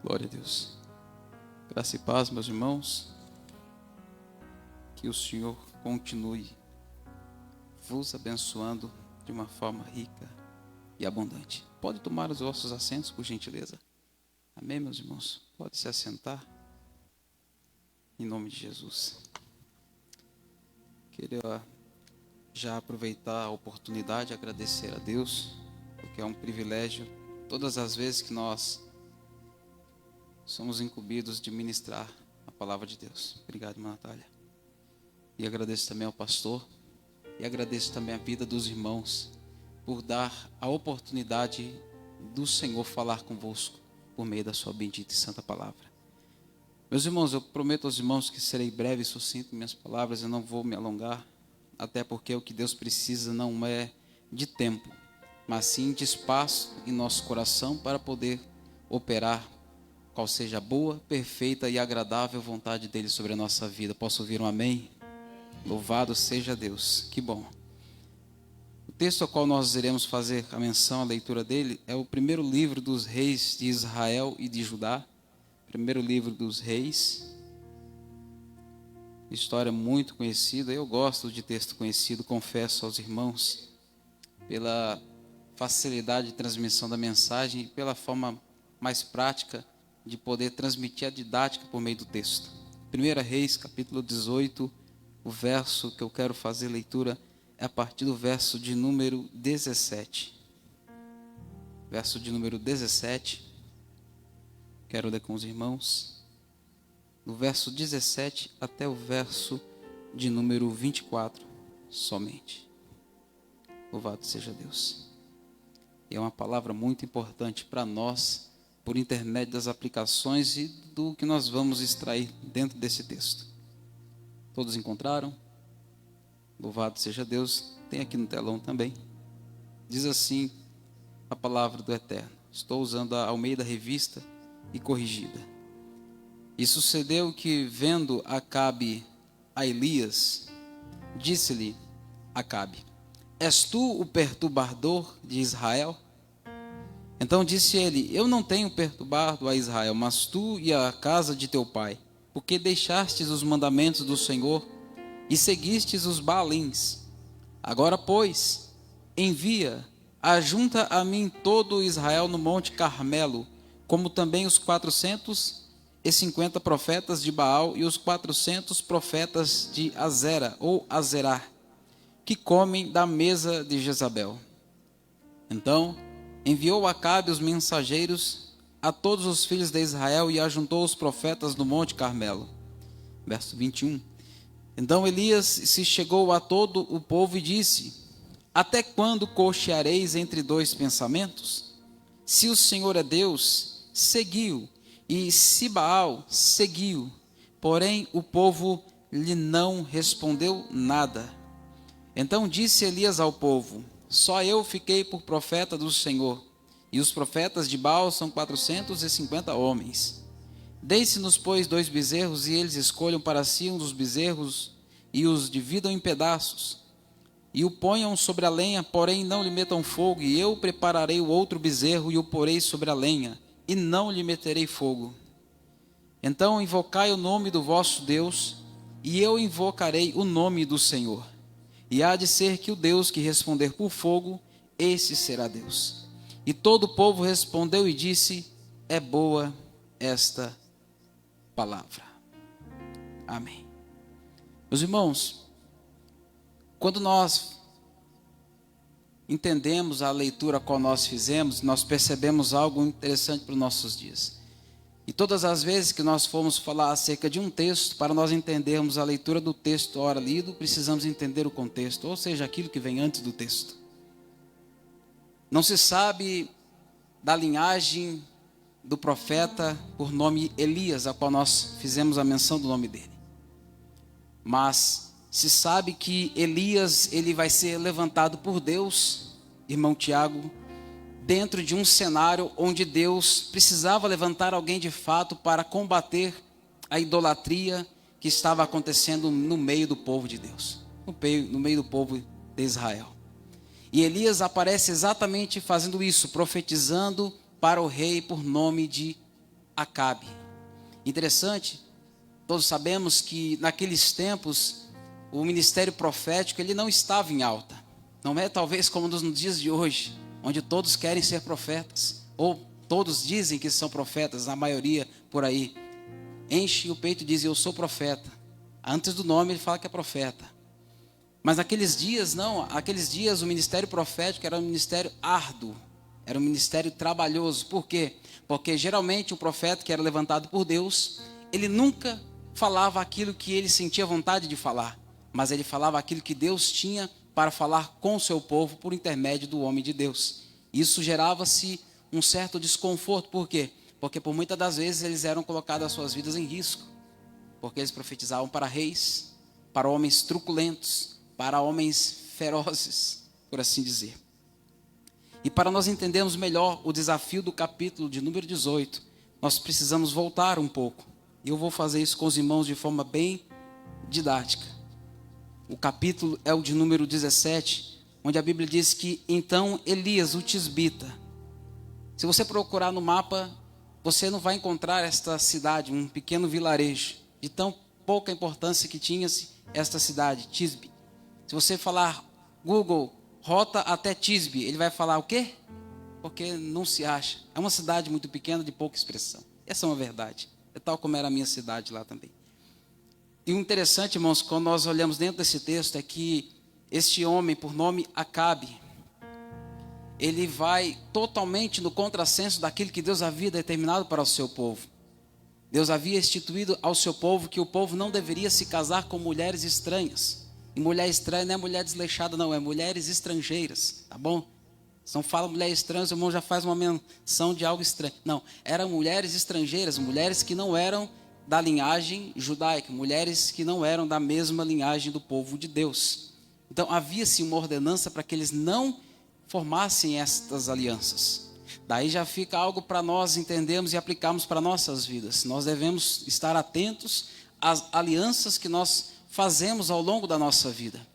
Glória a Deus. Graça e paz, meus irmãos. Que o Senhor continue vos abençoando de uma forma rica e abundante. Pode tomar os vossos assentos, por gentileza. Amém, meus irmãos? Pode se assentar. Em nome de Jesus. Queria já aproveitar a oportunidade e agradecer a Deus, porque é um privilégio todas as vezes que nós somos incumbidos de ministrar a palavra de Deus. Obrigado, irmã Natália. E agradeço também ao pastor, e agradeço também a vida dos irmãos, por dar a oportunidade do Senhor falar convosco, por meio da sua bendita e santa palavra. Meus irmãos, eu prometo aos irmãos que serei breve e sucinto em minhas palavras, eu não vou me alongar, até porque o que Deus precisa não é de tempo, mas sim de espaço em nosso coração para poder operar qual seja a boa, perfeita e agradável vontade dele sobre a nossa vida. Posso ouvir um amém? Louvado seja Deus, que bom. O texto ao qual nós iremos fazer a menção, a leitura dele, é o primeiro livro dos reis de Israel e de Judá. Primeiro livro dos reis. História muito conhecida. Eu gosto de texto conhecido, confesso aos irmãos, pela facilidade de transmissão da mensagem e pela forma mais prática de poder transmitir a didática por meio do texto. 1 Reis, capítulo 18, o verso que eu quero fazer leitura é a partir do verso de número 17. Verso de número 17, quero ler com os irmãos, do verso 17 até o verso de número 24 somente. Louvado seja Deus. E é uma palavra muito importante para nós, por intermédio das aplicações e do que nós vamos extrair dentro desse texto. Todos encontraram? Louvado seja Deus. Tem aqui no telão também. Diz assim a palavra do Eterno. Estou usando a Almeida Revista e Corrigida. E sucedeu que, vendo Acabe a Elias, disse-lhe Acabe: És tu o perturbador de Israel? Então disse ele: Eu não tenho perturbado a Israel, mas tu e a casa de teu pai, porque deixastes os mandamentos do Senhor e seguistes os Baalins. Agora, pois, envia, ajunta a mim todo Israel no monte Carmelo, como também os 450 profetas de Baal e os 400 profetas de Azera ou Azerá, que comem da mesa de Jezabel. Então enviou Acabe os mensageiros a todos os filhos de Israel e ajuntou os profetas no monte Carmelo. Verso 21. Então Elias se chegou a todo o povo e disse: Até quando cocheareis entre dois pensamentos? Se o Senhor é Deus, seguiu, e se Baal, seguiu. Porém o povo lhe não respondeu nada. Então disse Elias ao povo: Só eu fiquei por profeta do Senhor, e os profetas de Baal são 450 homens. Deem-se-nos, pois, 2 bezerros, e eles escolham para si um dos bezerros, e os dividam em pedaços, e o ponham sobre a lenha, porém não lhe metam fogo, e eu prepararei o outro bezerro, e o porei sobre a lenha, e não lhe meterei fogo. Então invocai o nome do vosso Deus, e eu invocarei o nome do Senhor. E há de ser que o Deus que responder por fogo, esse será Deus. E todo o povo respondeu e disse: É boa esta palavra. Amém. Meus irmãos, quando nós entendemos a leitura a qual nós fizemos, nós percebemos algo interessante para os nossos dias. E todas as vezes que nós formos falar acerca de um texto, para nós entendermos a leitura do texto ora lido, precisamos entender o contexto, ou seja, aquilo que vem antes do texto. Não se sabe da linhagem do profeta por nome Elias, a qual nós fizemos a menção do nome dele. Mas se sabe que Elias, ele vai ser levantado por Deus, irmão Tiago, dentro de um cenário onde Deus precisava levantar alguém de fato para combater a idolatria que estava acontecendo no meio do povo de Deus, no meio do povo de Israel. E Elias aparece exatamente fazendo isso, profetizando para o rei por nome de Acabe. Interessante, todos sabemos que naqueles tempos o ministério profético ele não estava em alta. Não é talvez como nos dias de hoje, onde todos querem ser profetas, ou todos dizem que são profetas, a maioria por aí. Enche o peito e diz, eu sou profeta. Antes do nome ele fala que é profeta. Mas naqueles dias, não. Aqueles dias o ministério profético era um ministério árduo. Era um ministério trabalhoso. Por quê? Porque geralmente o profeta que era levantado por Deus, ele nunca falava aquilo que ele sentia vontade de falar. Mas ele falava aquilo que Deus tinha para falar com o seu povo por intermédio do homem de Deus. Isso gerava-se um certo desconforto. Por quê? Porque por muitas das vezes eles eram colocados as suas vidas em risco. Porque eles profetizavam para reis, para homens truculentos, para homens ferozes, por assim dizer. E para nós entendermos melhor o desafio do capítulo de número 18, nós precisamos voltar um pouco. E eu vou fazer isso com os irmãos de forma bem didática. O capítulo é o de número 17, onde a Bíblia diz que então Elias, o tisbita. Se você procurar no mapa, você não vai encontrar esta cidade, um pequeno vilarejo, de tão pouca importância que tinha esta cidade, Tisbe. Se você falar Google, rota até Tisbe, ele vai falar o quê? Porque não se acha. É uma cidade muito pequena, de pouca expressão. Essa é uma verdade. É tal como era a minha cidade lá também. E o interessante, irmãos, quando nós olhamos dentro desse texto, é que este homem, por nome Acabe, ele vai totalmente no contrassenso daquilo que Deus havia determinado para o seu povo. Deus havia instituído ao seu povo que o povo não deveria se casar com mulheres estranhas. E mulher estranha não é mulher desleixada, não, é mulheres estrangeiras, tá bom? Se não fala mulher estranha, o irmão já faz uma menção de algo estranho. Não, eram mulheres estrangeiras, mulheres que não eram da linhagem judaica, mulheres que não eram da mesma linhagem do povo de Deus. Então havia-se uma ordenança para que eles não formassem estas alianças. Daí já fica algo para nós entendermos e aplicarmos para nossas vidas. Nós devemos estar atentos às alianças que nós fazemos ao longo da nossa vida.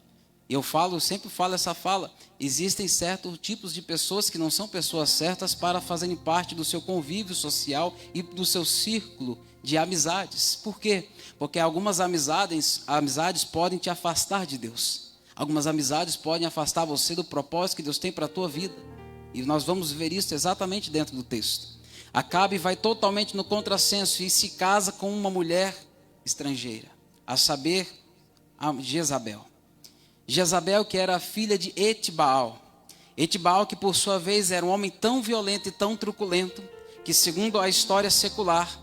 Eu sempre falo essa fala, existem certos tipos de pessoas que não são pessoas certas para fazerem parte do seu convívio social e do seu círculo de amizades. Por quê? Porque algumas amizades podem te afastar de Deus. Algumas amizades podem afastar você do propósito que Deus tem para a tua vida. E nós vamos ver isso exatamente dentro do texto. Acabe vai totalmente no contrassenso e se casa com uma mulher estrangeira, a saber, a Jezabel. Jezabel, que era filha de Etibaal. Etibaal, que por sua vez era um homem tão violento e tão truculento, que segundo a história secular,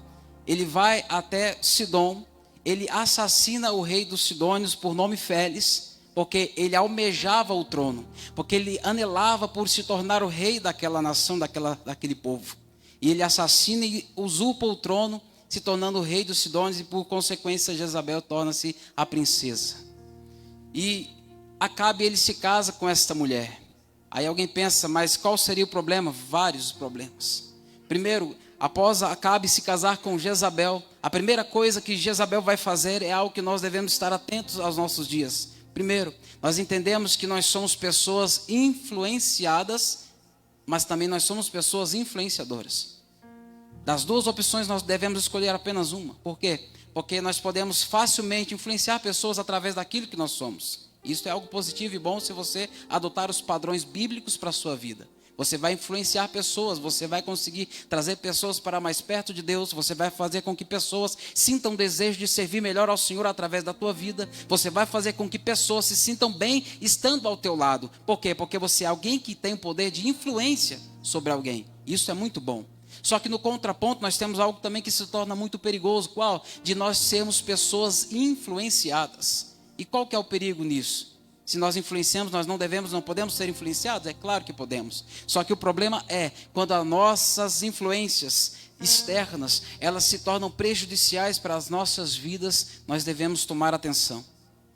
ele vai até Sidom, ele assassina o rei dos Sidônios por nome Félis, porque ele almejava o trono, porque ele anelava por se tornar o rei daquela nação, daquele povo. E ele assassina e usurpa o trono, se tornando o rei dos Sidônios, e por consequência Jezabel torna-se a princesa. E Acabe, ele se casa com esta mulher. Aí alguém pensa, mas qual seria o problema? Vários problemas. Primeiro, após Acabe se casar com Jezabel, a primeira coisa que Jezabel vai fazer é algo que nós devemos estar atentos aos nossos dias. Primeiro, nós entendemos que nós somos pessoas influenciadas, mas também nós somos pessoas influenciadoras. Das duas opções nós devemos escolher apenas uma. Por quê? Porque nós podemos facilmente influenciar pessoas através daquilo que nós somos. Isso é algo positivo e bom se você adotar os padrões bíblicos para a sua vida. Você vai influenciar pessoas, você vai conseguir trazer pessoas para mais perto de Deus, você vai fazer com que pessoas sintam desejo de servir melhor ao Senhor através da tua vida, você vai fazer com que pessoas se sintam bem estando ao teu lado. Por quê? Porque você é alguém que tem o poder de influência sobre alguém. Isso é muito bom. Só que no contraponto nós temos algo também que se torna muito perigoso. Qual? De nós sermos pessoas influenciadas. E qual que é o perigo nisso? Se nós influenciamos, nós não podemos ser influenciados? É claro que podemos. Só que o problema é quando as nossas influências externas, elas se tornam prejudiciais para as nossas vidas, nós devemos tomar atenção.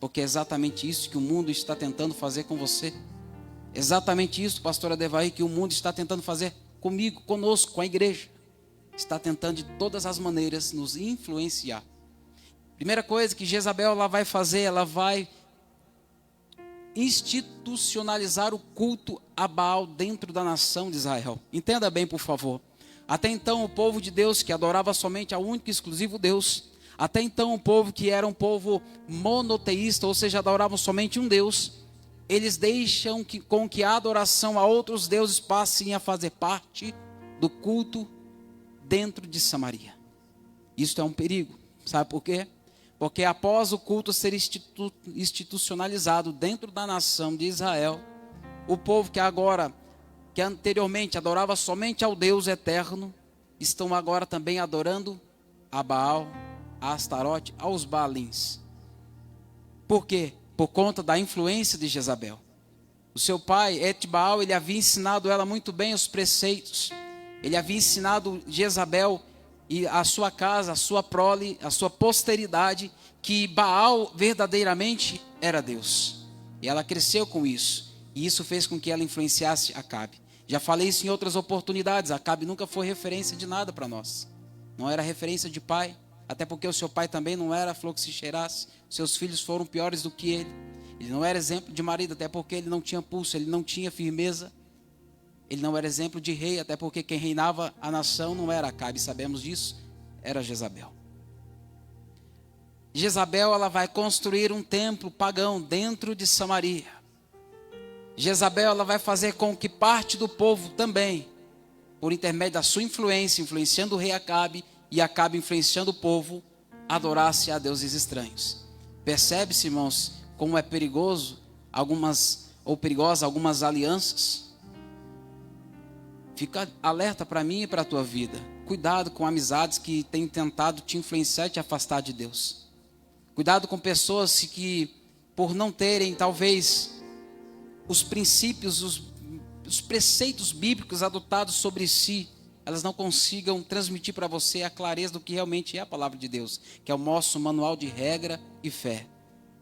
Porque é exatamente isso que o mundo está tentando fazer com você. Exatamente isso, pastor Adevair, que o mundo está tentando fazer comigo, conosco, com a igreja. Está tentando de todas as maneiras nos influenciar. Primeira coisa que Jezabel ela vai fazer, ela vai institucionalizar o culto a Baal dentro da nação de Israel. Entenda bem, por favor. Até então o povo de Deus que adorava somente ao único e exclusivo Deus, até então o povo que era um povo monoteísta, ou seja, adoravam somente um Deus, eles deixam com que a adoração a outros deuses passem a fazer parte do culto dentro de Samaria. Isso é um perigo, sabe por quê? Porque após o culto ser institucionalizado dentro da nação de Israel, o povo que anteriormente adorava somente ao Deus eterno, estão agora também adorando a Baal, a Astarote, aos Baalins. Por quê? Por conta da influência de Jezabel. O seu pai, Etbaal, ele havia ensinado ela muito bem os preceitos. Ele havia ensinado Jezabel e a sua casa, a sua prole, a sua posteridade, que Baal verdadeiramente era Deus. E ela cresceu com isso. E isso fez com que ela influenciasse Acabe. Já falei isso em outras oportunidades. Acabe nunca foi referência de nada para nós. Não era referência de pai. Até porque o seu pai também não era flor que se cheirasse. Seus filhos foram piores do que ele. Ele não era exemplo de marido, até porque ele não tinha pulso, ele não tinha firmeza. Ele não era exemplo de rei, até porque quem reinava a nação não era Acabe, sabemos disso, era Jezabel. Jezabel, ela vai construir um templo pagão dentro de Samaria. Jezabel, ela vai fazer com que parte do povo também, por intermédio da sua influência, influenciando o rei Acabe, e Acabe influenciando o povo, adorasse a deuses estranhos. Percebe-se, irmãos, como é perigoso perigosas algumas alianças? Fica alerta para mim e para a tua vida. Cuidado com amizades que têm tentado te influenciar e te afastar de Deus. Cuidado com pessoas que, por não terem talvez os princípios, os preceitos bíblicos adotados sobre si, elas não consigam transmitir para você a clareza do que realmente é a palavra de Deus, que é o nosso manual de regra e fé.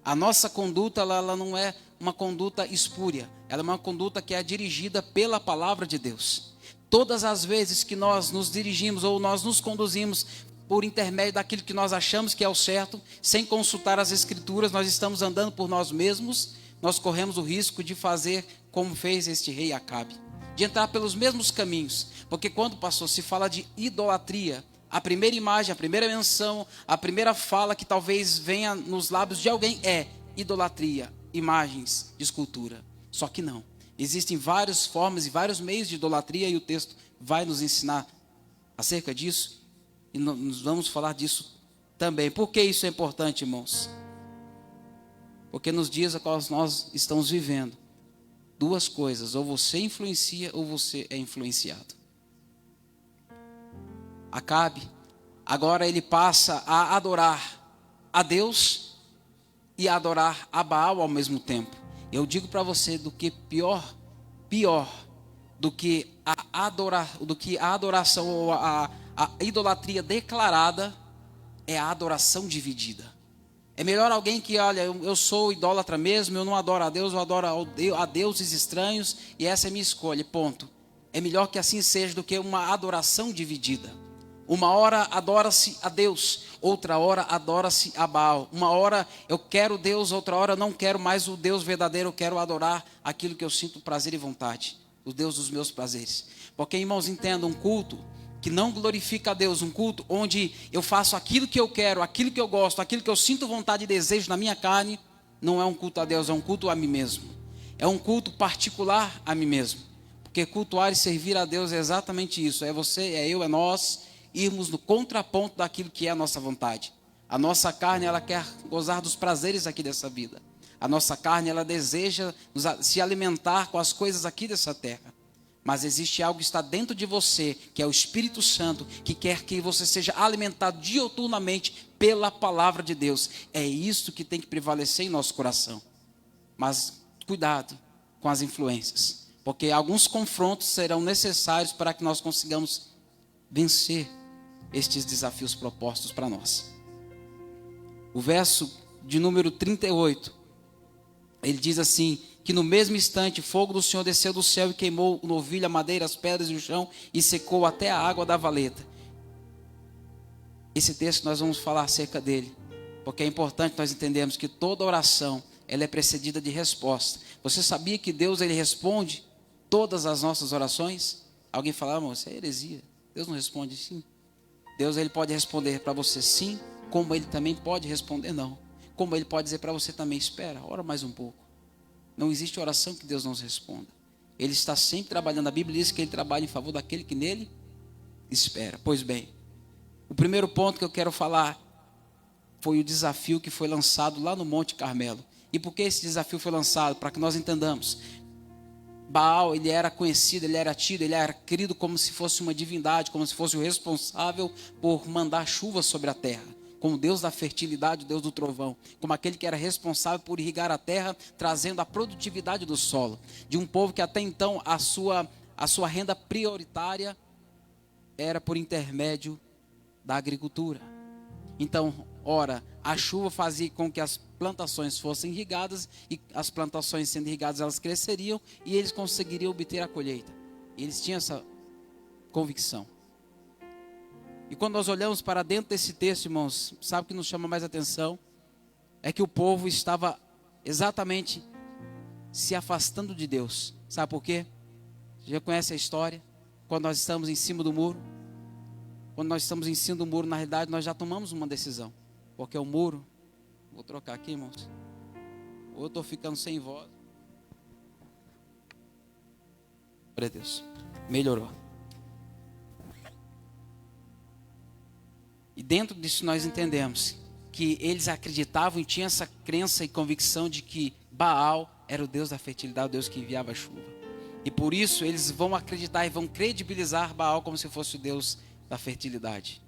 A nossa conduta, ela não é uma conduta espúria, ela é uma conduta que é dirigida pela palavra de Deus. Todas as vezes que nós nos dirigimos ou nós nos conduzimos por intermédio daquilo que nós achamos que é o certo, sem consultar as escrituras, nós estamos andando por nós mesmos, nós corremos o risco de fazer como fez este rei Acabe, de entrar pelos mesmos caminhos, porque quando, pastor, se fala de idolatria, a primeira imagem, a primeira menção, a primeira fala que talvez venha nos lábios de alguém é idolatria, imagens de escultura, só que não. Existem várias formas e vários meios de idolatria e o texto vai nos ensinar acerca disso e nós vamos falar disso também. Por que isso é importante, irmãos? Porque nos dias a quais nós estamos vivendo, duas coisas, ou você influencia ou você é influenciado. Acabe, agora ele passa a adorar a Deus e a adorar a Baal ao mesmo tempo. Eu digo para você do que pior do que a adoração ou a idolatria declarada é a adoração dividida. É melhor alguém que, olha, eu sou idólatra mesmo, eu não adoro a Deus, eu adoro a deuses estranhos e essa é a minha escolha, ponto. É melhor que assim seja do que uma adoração dividida. Uma hora adora-se a Deus, outra hora adora-se a Baal. Uma hora eu quero Deus, outra hora eu não quero mais o Deus verdadeiro, eu quero adorar aquilo que eu sinto prazer e vontade, o Deus dos meus prazeres. Porque, irmãos, entendam, um culto que não glorifica a Deus, um culto onde eu faço aquilo que eu quero, aquilo que eu gosto, aquilo que eu sinto vontade e desejo na minha carne, não é um culto a Deus, é um culto a mim mesmo. É um culto particular a mim mesmo. Porque cultuar e servir a Deus é exatamente isso, é você, é eu, é nós, irmos no contraponto daquilo que é a nossa vontade. A nossa carne, ela quer gozar dos prazeres aqui dessa vida. A nossa carne, ela deseja se alimentar com as coisas aqui dessa terra. Mas existe algo que está dentro de você, que é o Espírito Santo, que quer que você seja alimentado diuturnamente pela palavra de Deus. É isso que tem que prevalecer em nosso coração. Mas cuidado com as influências, porque alguns confrontos serão necessários para que nós consigamos vencer estes desafios propostos para nós. O verso de número 38, ele diz assim, que no mesmo instante fogo do Senhor desceu do céu e queimou o novilho, a madeira, as pedras e o chão e secou até a água da valeta. Esse texto nós vamos falar acerca dele, porque é importante nós entendermos que toda oração, ela é precedida de resposta. Você sabia que Deus, ele responde todas as nossas orações? Alguém fala, irmão, isso é heresia. Deus não responde sim. Deus, ele pode responder para você sim, como ele também pode responder não. Como ele pode dizer para você também, espera, ora mais um pouco. Não existe oração que Deus não responda. Ele está sempre trabalhando. A Bíblia diz que ele trabalha em favor daquele que nele espera. Pois bem, o primeiro ponto que eu quero falar foi o desafio que foi lançado lá no Monte Carmelo. E por que esse desafio foi lançado? Para que nós entendamos. Baal, ele era conhecido, ele era tido, ele era querido como se fosse uma divindade, como se fosse o responsável por mandar chuva sobre a terra, como Deus da fertilidade, Deus do trovão, como aquele que era responsável por irrigar a terra, trazendo a produtividade do solo, de um povo que até então a sua renda prioritária era por intermédio da agricultura. Então, ora, a chuva fazia com que as plantações fossem irrigadas, e as plantações sendo irrigadas, elas cresceriam, e eles conseguiriam obter a colheita. E eles tinham essa convicção. E quando nós olhamos para dentro desse texto, irmãos, sabe o que nos chama mais atenção? É que o povo estava exatamente se afastando de Deus. Sabe por quê? Você já conhece a história? Quando nós estamos em cima do muro. Quando nós estamos em cima do muro, na realidade, nós já tomamos uma decisão. Porque o muro, vou trocar aqui, irmãos. Ou eu estou ficando sem voz. Glória a Deus. Melhorou. E dentro disso nós entendemos que eles acreditavam e tinham essa crença e convicção de que Baal era o Deus da fertilidade, o Deus que enviava a chuva. E por isso eles vão acreditar e vão credibilizar Baal como se fosse o Deus da fertilidade.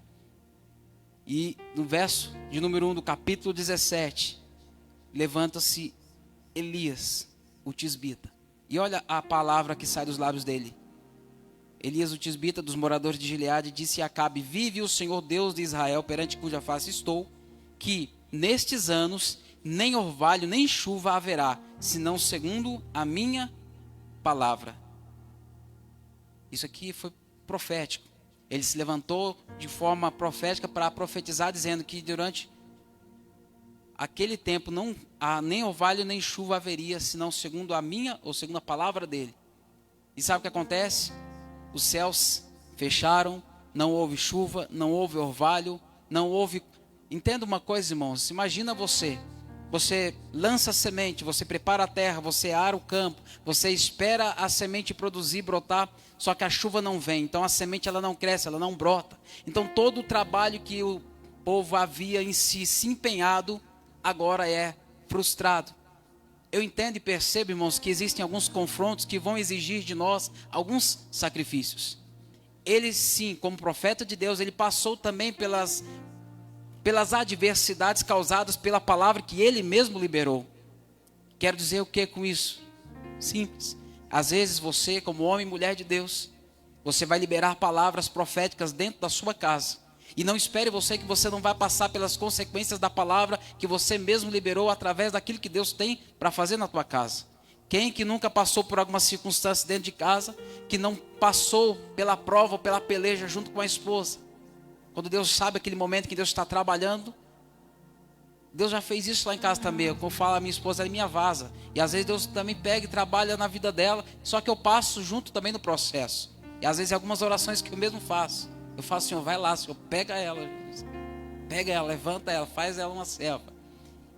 E no verso de número 1 do capítulo 17, levanta-se Elias, o tisbita. E olha a palavra que sai dos lábios dele. Elias, o tisbita, dos moradores de Gileade, disse a Acabe: vive o Senhor Deus de Israel, perante cuja face estou, que nestes anos nem orvalho nem chuva haverá, senão segundo a minha palavra. Isso aqui foi profético. Ele se levantou de forma profética para profetizar, dizendo que durante aquele tempo não há nem orvalho nem chuva haveria, senão segundo a minha ou segundo a palavra dele. E sabe o que acontece? Os céus fecharam, não houve chuva, não houve orvalho, não houve... Entenda uma coisa, irmãos, imagina você lança a semente, você prepara a terra, você ara o campo, você espera a semente produzir, brotar, só que a chuva não vem, então a semente ela não cresce, ela não brota. Então todo o trabalho que o povo havia em si se empenhado, agora é frustrado. Eu entendo e percebo, irmãos, que existem alguns confrontos que vão exigir de nós alguns sacrifícios. Ele sim, como profeta de Deus, ele passou também pelas adversidades causadas pela palavra que ele mesmo liberou. Quero dizer o que com isso? Simples. Às vezes você, como homem e mulher de Deus, você vai liberar palavras proféticas dentro da sua casa. E não espere que você não vai passar pelas consequências da palavra que você mesmo liberou através daquilo que Deus tem para fazer na tua casa. Quem que nunca passou por alguma circunstância dentro de casa, que não passou pela prova ou pela peleja junto com a esposa? Quando Deus sabe aquele momento que Deus está trabalhando, Deus já fez isso lá em casa também. Como fala a minha esposa, ela é minha vaza. E às vezes Deus também pega e trabalha na vida dela, só que eu passo junto também no processo. E às vezes algumas orações que eu mesmo faço. Eu falo, Senhor, vai lá, Senhor, pega ela, levanta ela, faz ela uma serva.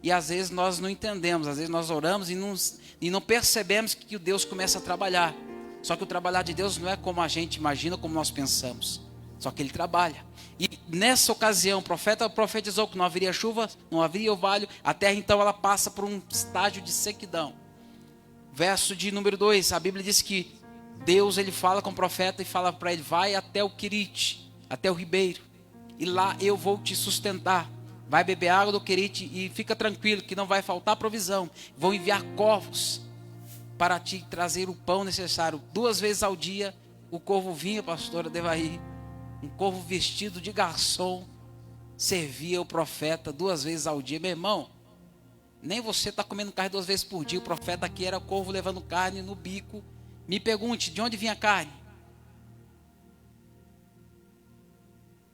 E às vezes nós não entendemos, às vezes nós oramos e não percebemos que o Deus começa a trabalhar. Só que o trabalhar de Deus não é como a gente imagina, como nós pensamos. Só que Ele trabalha. E nessa ocasião, o profeta profetizou que não haveria chuva, não haveria orvalho. A terra então ela passa por um estágio de sequidão. Verso de número 2, a Bíblia diz que Deus ele fala com o profeta e fala para ele: vai até o Querite, até o ribeiro, e lá eu vou te sustentar. Vai beber água do Querite e fica tranquilo que não vai faltar provisão. Vou enviar corvos para te trazer o pão necessário. 2 vezes ao dia o corvo vinha, pastora Devaí. Um corvo vestido de garçom servia o profeta 2 vezes ao dia. Meu irmão, nem você está comendo carne 2 vezes por dia. O profeta aqui era o corvo levando carne no bico. Me pergunte, de onde vinha a carne?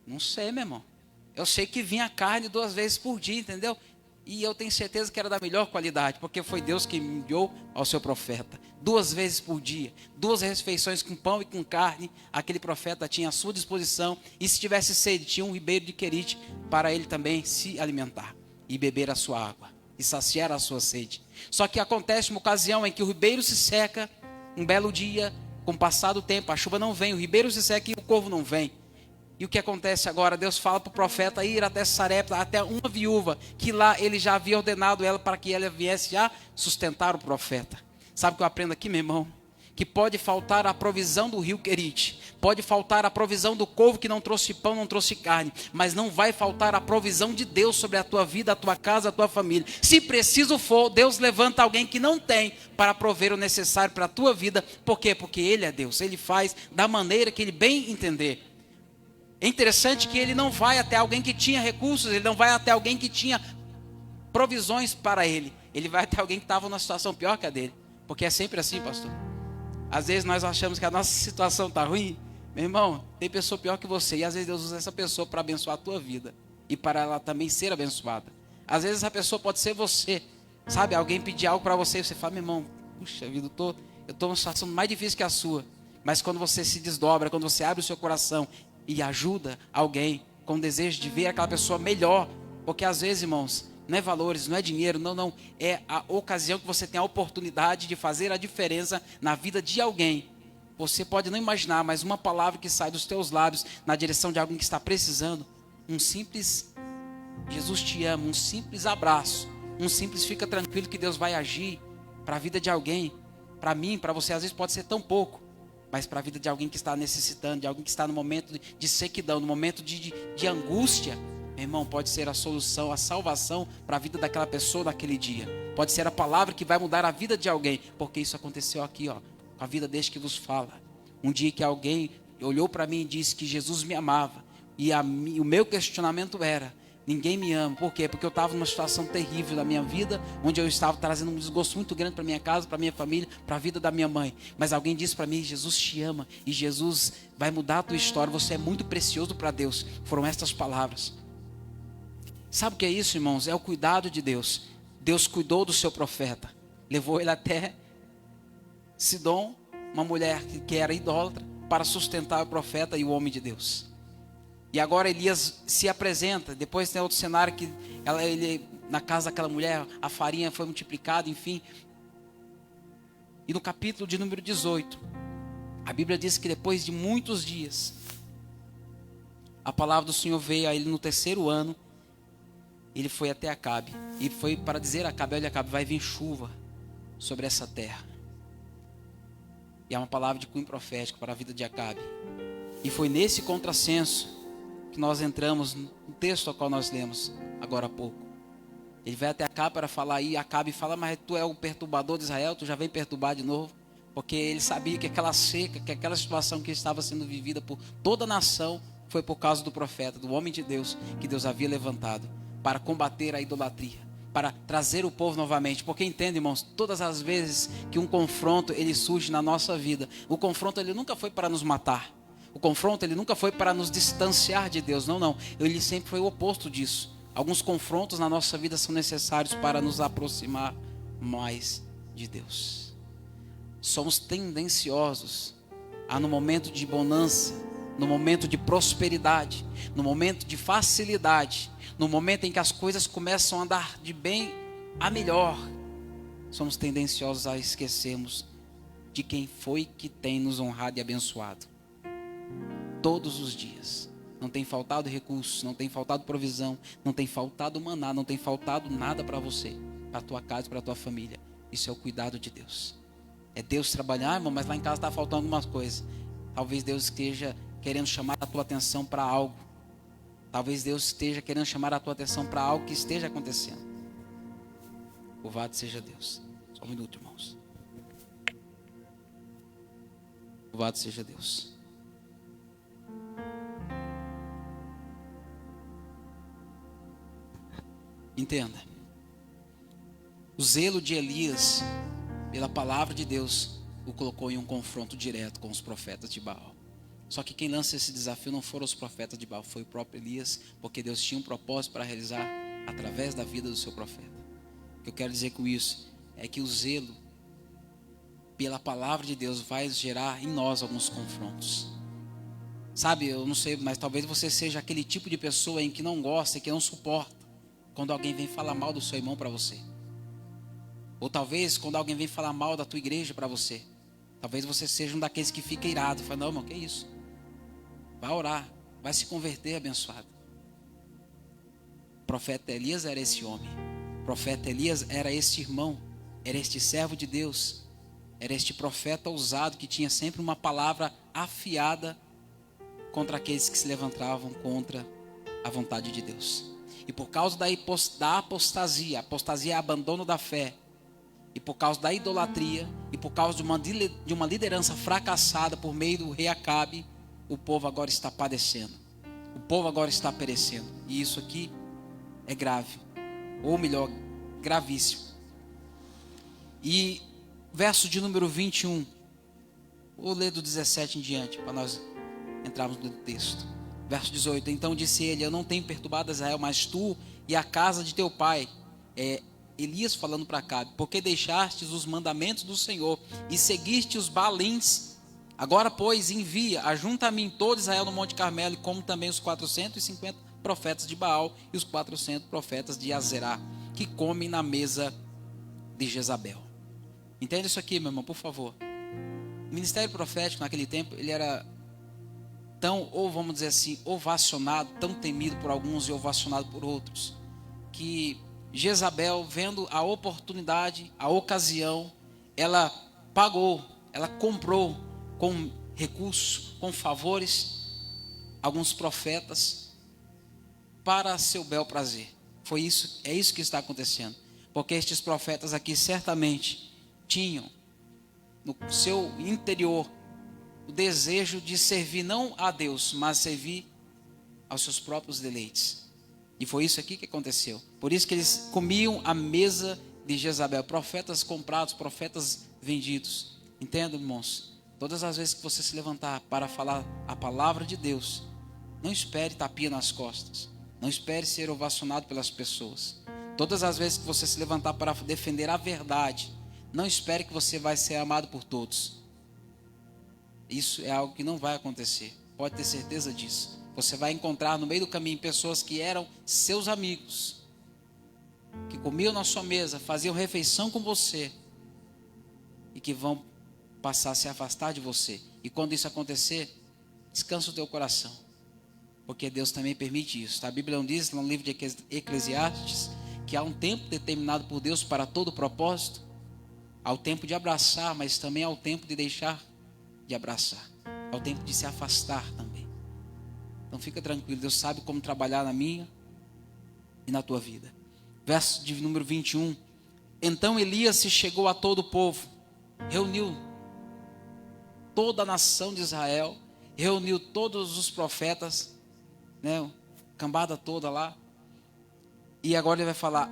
Não sei, meu irmão. Eu sei que vinha carne 2 vezes por dia, entendeu? E eu tenho certeza que era da melhor qualidade, porque foi Deus que me enviou ao seu profeta. 2 vezes por dia, 2 refeições com pão e com carne, aquele profeta tinha à sua disposição. E se tivesse sede, tinha um ribeiro de Querite para ele também se alimentar e beber a sua água e saciar a sua sede. Só que acontece uma ocasião em que o ribeiro se seca, um belo dia, com o passar do tempo, a chuva não vem, o ribeiro se seca e o corvo não vem. E o que acontece agora? Deus fala para o profeta ir até Sarepta, até uma viúva, que lá ele já havia ordenado ela para que ela viesse já sustentar o profeta. Sabe o que eu aprendo aqui, meu irmão? Que pode faltar a provisão do rio Querite, pode faltar a provisão do corvo que não trouxe pão, não trouxe carne, mas não vai faltar a provisão de Deus sobre a tua vida, a tua casa, a tua família. Se preciso for, Deus levanta alguém que não tem para prover o necessário para a tua vida. Por quê? Porque Ele é Deus, Ele faz da maneira que Ele bem entender. É interessante que ele não vai até alguém que tinha recursos, ele não vai até alguém que tinha provisões para ele. Ele vai até alguém que estava numa situação pior que a dele. Porque é sempre assim, pastor. Às vezes nós achamos que a nossa situação está ruim. Meu irmão, tem pessoa pior que você. E às vezes Deus usa essa pessoa para abençoar a tua vida. E para ela também ser abençoada. Às vezes essa pessoa pode ser você. Sabe, alguém pedir algo para você e você fala, meu irmão, puxa vida, eu estou numa situação mais difícil que a sua. Mas quando você se desdobra, quando você abre o seu coração e ajuda alguém com desejo de ver aquela pessoa melhor, porque às vezes, irmãos, não é valores, não é dinheiro, não, é a ocasião que você tem a oportunidade de fazer a diferença na vida de alguém. Você pode não imaginar, mas uma palavra que sai dos teus lábios na direção de alguém que está precisando, um simples Jesus te ama, um simples abraço, um simples fica tranquilo que Deus vai agir para a vida de alguém, para mim, para você, às vezes pode ser tão pouco, mas para a vida de alguém que está necessitando, de alguém que está no momento de sequidão, no momento de angústia, meu irmão, pode ser a solução, a salvação para a vida daquela pessoa naquele dia. Pode ser a palavra que vai mudar a vida de alguém, porque isso aconteceu aqui, com a vida deste que vos fala. Um dia que alguém olhou para mim e disse que Jesus me amava, e o meu questionamento era, ninguém me ama. Por quê? Porque eu estava numa situação terrível da minha vida, onde eu estava trazendo um desgosto muito grande para minha casa, para minha família, para a vida da minha mãe. Mas alguém disse para mim, Jesus te ama e Jesus vai mudar a tua história, você é muito precioso para Deus. Foram estas palavras. Sabe o que é isso, irmãos? É o cuidado de Deus. Deus cuidou do seu profeta, levou ele até Sidom, uma mulher que era idólatra, para sustentar o profeta e o homem de Deus. E agora Elias se apresenta. Depois tem outro cenário que ele, na casa daquela mulher, a farinha foi multiplicada, enfim. E no capítulo de número 18, a Bíblia diz que depois de muitos dias, a palavra do Senhor veio a ele no 3º ano. Ele foi até Acabe e foi para dizer a Acabe, olha Acabe, vai vir chuva sobre essa terra. E é uma palavra de cunho profético para a vida de Acabe. E foi nesse contrassenso que nós entramos no texto ao qual nós lemos agora há pouco. Ele vai até Acabe para falar, e Acabe fala, mas tu é o perturbador de Israel, tu já vem perturbar de novo. Porque ele sabia que aquela seca, que aquela situação que estava sendo vivida por toda a nação, foi por causa do profeta, do homem de Deus, que Deus havia levantado para combater a idolatria, para trazer o povo novamente. Porque entende, irmãos, todas as vezes que um confronto ele surge na nossa vida, o confronto ele nunca foi para nos matar. O confronto ele nunca foi para nos distanciar de Deus, não. Ele sempre foi o oposto disso. Alguns confrontos na nossa vida são necessários para nos aproximar mais de Deus. Somos tendenciosos a, no momento de bonança, no momento de prosperidade, no momento de facilidade, no momento em que as coisas começam a andar de bem a melhor, somos tendenciosos a esquecermos de quem foi que tem nos honrado e abençoado. Todos os dias. Não tem faltado recursos, não tem faltado provisão, não tem faltado maná, não tem faltado nada para você, para a tua casa, para a tua família. Isso é o cuidado de Deus. É Deus trabalhar, irmão, mas lá em casa está faltando algumas coisas. Talvez Deus esteja querendo chamar a tua atenção para algo. Talvez Deus esteja querendo chamar a tua atenção para algo que esteja acontecendo. Louvado seja Deus. Só um minuto, irmãos. Louvado seja Deus. Entenda. O zelo de Elias pela palavra de Deus o colocou em um confronto direto com os profetas de Baal. Só que quem lança esse desafio não foram os profetas de Baal, foi o próprio Elias, porque Deus tinha um propósito para realizar através da vida do seu profeta. O que eu quero dizer com isso é que o zelo pela palavra de Deus vai gerar em nós alguns confrontos. Sabe, eu não sei, mas talvez você seja aquele tipo de pessoa em que não gosta e que não suporta quando alguém vem falar mal do seu irmão para você. Ou talvez quando alguém vem falar mal da tua igreja para você. Talvez você seja um daqueles que fica irado. Fala, não, irmão, que isso? Vai orar, vai se converter, abençoado. O profeta Elias era esse homem. O profeta Elias era este irmão. Era este servo de Deus. Era este profeta ousado que tinha sempre uma palavra afiada contra aqueles que se levantavam contra a vontade de Deus. E por causa da apostasia é abandono da fé, e por causa da idolatria, e por causa de uma liderança fracassada por meio do rei Acabe, o povo agora está padecendo. O povo agora está perecendo. E isso aqui é grave, ou melhor, gravíssimo. E verso de número 21, vou ler do 17 em diante, para nós entrarmos no texto. Verso 18, então disse ele, eu não tenho perturbado Israel, mas tu e a casa de teu pai. Elias falando para Acabe, porque deixastes os mandamentos do Senhor e seguiste os Baalins. Agora, pois, envia, ajunta a mim todo Israel no Monte Carmelo, como também os 450 profetas de Baal e os 400 profetas de Azerá, que comem na mesa de Jezabel. Entenda isso aqui, meu irmão, por favor. O ministério profético naquele tempo, ele era tão, ou vamos dizer assim, ovacionado, tão temido por alguns e ovacionado por outros, que Jezabel, vendo a oportunidade, a ocasião, ela pagou, ela comprou com recursos, com favores, alguns profetas para seu bel prazer. É isso que está acontecendo. Porque estes profetas aqui certamente tinham no seu interior o desejo de servir não a Deus, mas servir aos seus próprios deleites. E foi isso aqui que aconteceu. Por isso que eles comiam a mesa de Jezabel. Profetas comprados, profetas vendidos. Entenda, irmãos? Todas as vezes que você se levantar para falar a palavra de Deus, não espere tapinha nas costas. Não espere ser ovacionado pelas pessoas. Todas as vezes que você se levantar para defender a verdade, não espere que você vai ser amado por todos. Isso é algo que não vai acontecer. Pode ter certeza disso. Você vai encontrar no meio do caminho pessoas que eram seus amigos, que comiam na sua mesa, faziam refeição com você, e que vão passar a se afastar de você. E quando isso acontecer, descansa o teu coração, porque Deus também permite isso. A Bíblia não diz no livro de Eclesiastes que há um tempo determinado por Deus para todo propósito. Há o tempo de abraçar, mas também há o tempo de deixar de abraçar. Há o tempo de se afastar também. Então fica tranquilo, Deus sabe como trabalhar na minha e na tua vida. Verso de número 21. Então Elias se chegou a todo o povo, reuniu toda a nação de Israel, reuniu todos os profetas, né, cambada toda lá. E agora ele vai falar,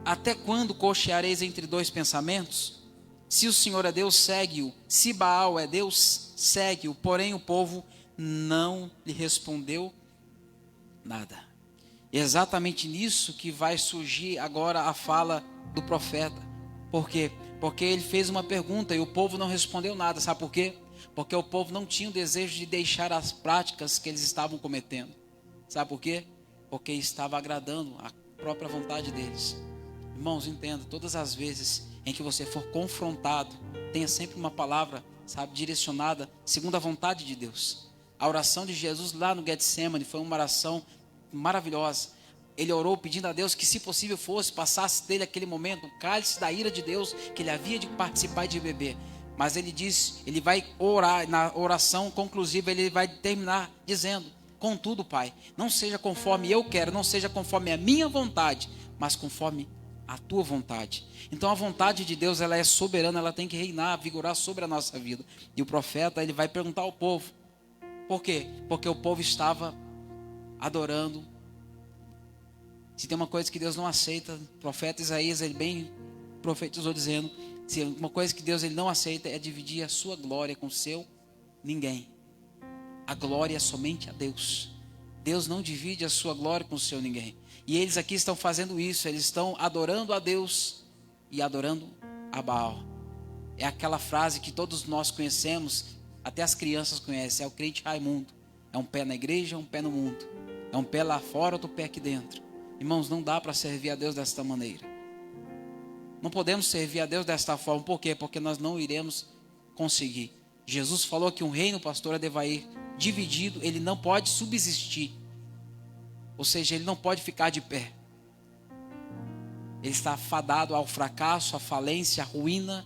até quando cocheareis entre dois pensamentos? Se o Senhor é Deus, segue-o. Se Baal é Deus, segue-o. Porém o povo não lhe respondeu nada. E é exatamente nisso que vai surgir agora a fala do profeta. Por quê? Porque ele fez uma pergunta e o povo não respondeu nada. Sabe por quê? Porque o povo não tinha o desejo de deixar as práticas que eles estavam cometendo. Sabe por quê? Porque estava agradando a própria vontade deles. Irmãos, entenda, todas as vezes em que você for confrontado, tenha sempre uma palavra, sabe, direcionada segundo a vontade de Deus. A oração de Jesus lá no Getsemane foi uma oração maravilhosa. Ele orou pedindo a Deus que, se possível fosse, passasse dele aquele momento, o cálice da ira de Deus, que ele havia de participar e de beber. Mas ele diz, ele vai orar, na oração conclusiva, ele vai terminar dizendo, contudo, Pai, não seja conforme eu quero, não seja conforme a minha vontade, mas conforme a tua vontade. Então a vontade de Deus, ela é soberana, ela tem que reinar, vigorar sobre a nossa vida. E o profeta, ele vai perguntar ao povo, por quê? Porque o povo estava adorando. Se tem uma coisa que Deus não aceita, o profeta Isaías, ele bem profetizou dizendo, se uma coisa que Deus ele não aceita é dividir a sua glória com o seu ninguém. A glória é somente a Deus. Deus não divide a sua glória com o seu ninguém. E eles aqui estão fazendo isso, eles estão adorando a Deus e adorando a Baal. É aquela frase que todos nós conhecemos, até as crianças conhecem, é o crente Raimundo. É um pé na igreja, um pé no mundo. É um pé lá fora, outro pé aqui dentro. Irmãos, não dá para servir a Deus desta maneira. Não podemos servir a Deus desta forma. Por quê? Porque nós não iremos conseguir. Jesus falou que um reino, pastor Adevair, dividido, ele não pode subsistir. Ou seja, ele não pode ficar de pé. Ele está fadado ao fracasso, à falência, à ruína.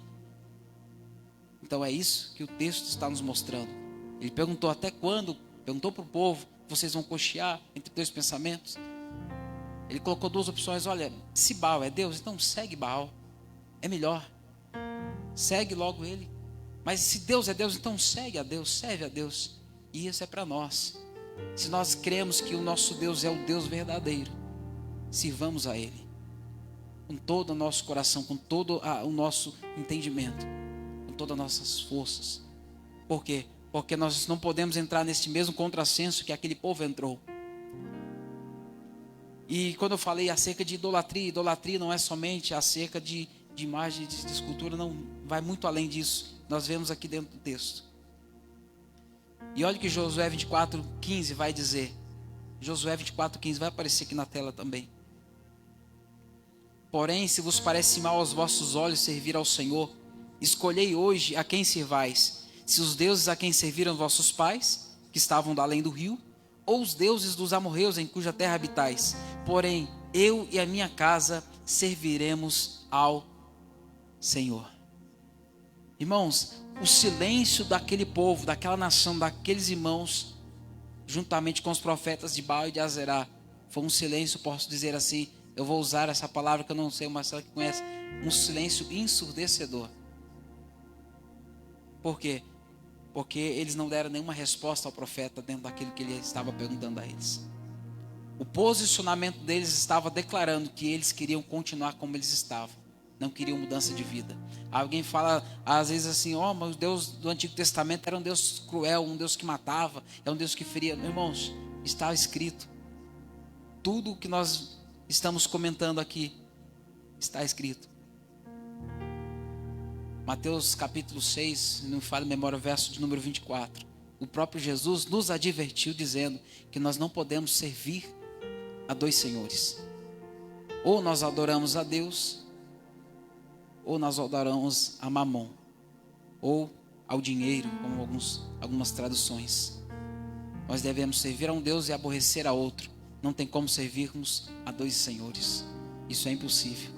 Então é isso que o texto está nos mostrando. Ele perguntou até quando, perguntou para o povo, vocês vão cochear entre dois pensamentos? Ele colocou duas opções, olha, se Baal é Deus, então segue Baal, é melhor, segue logo ele. Mas se Deus é Deus, então segue a Deus, serve a Deus. E isso é para nós. Se nós cremos que o nosso Deus é o Deus verdadeiro, sirvamos a Ele, com todo o nosso coração, com todo o nosso entendimento, com todas as nossas forças. Por quê? Porque nós não podemos entrar nesse mesmo contrassenso que aquele povo entrou. E quando eu falei acerca de idolatria, idolatria não é somente acerca de imagem, de escultura, não, vai muito além disso. Nós vemos aqui dentro do texto. E olha o que Josué 24:15 vai dizer. Josué 24:15 vai aparecer aqui na tela também. Porém, se vos parece mal aos vossos olhos servir ao Senhor, escolhei hoje a quem servais, se os deuses a quem serviram vossos pais, que estavam da além do rio, ou os deuses dos amorreus em cuja terra habitais. Porém, eu e a minha casa serviremos ao Senhor. Irmãos, o silêncio daquele povo, daquela nação, daqueles irmãos, juntamente com os profetas de Baal e de Azerá, foi um silêncio, posso dizer assim, eu vou usar essa palavra que eu não sei, o Marcelo que conhece, um silêncio ensurdecedor. Por quê? Porque eles não deram nenhuma resposta ao profeta dentro daquilo que ele estava perguntando a eles. O posicionamento deles estava declarando que eles queriam continuar como eles estavam. Não queriam mudança de vida. Alguém fala às vezes assim, mas o Deus do Antigo Testamento era um Deus cruel, um Deus que matava, é um Deus que feria. Irmãos, está escrito. Tudo o que nós estamos comentando aqui está escrito. Mateus capítulo 6, não me falha a memória, verso de número 24. O próprio Jesus nos advertiu dizendo que nós não podemos servir a dois senhores. Ou nós adoramos a Deus, ou nós adoramos a Mamon, ou ao dinheiro, como algumas traduções. Nós devemos servir a um Deus e aborrecer a outro. Não tem como servirmos a dois senhores. Isso é impossível.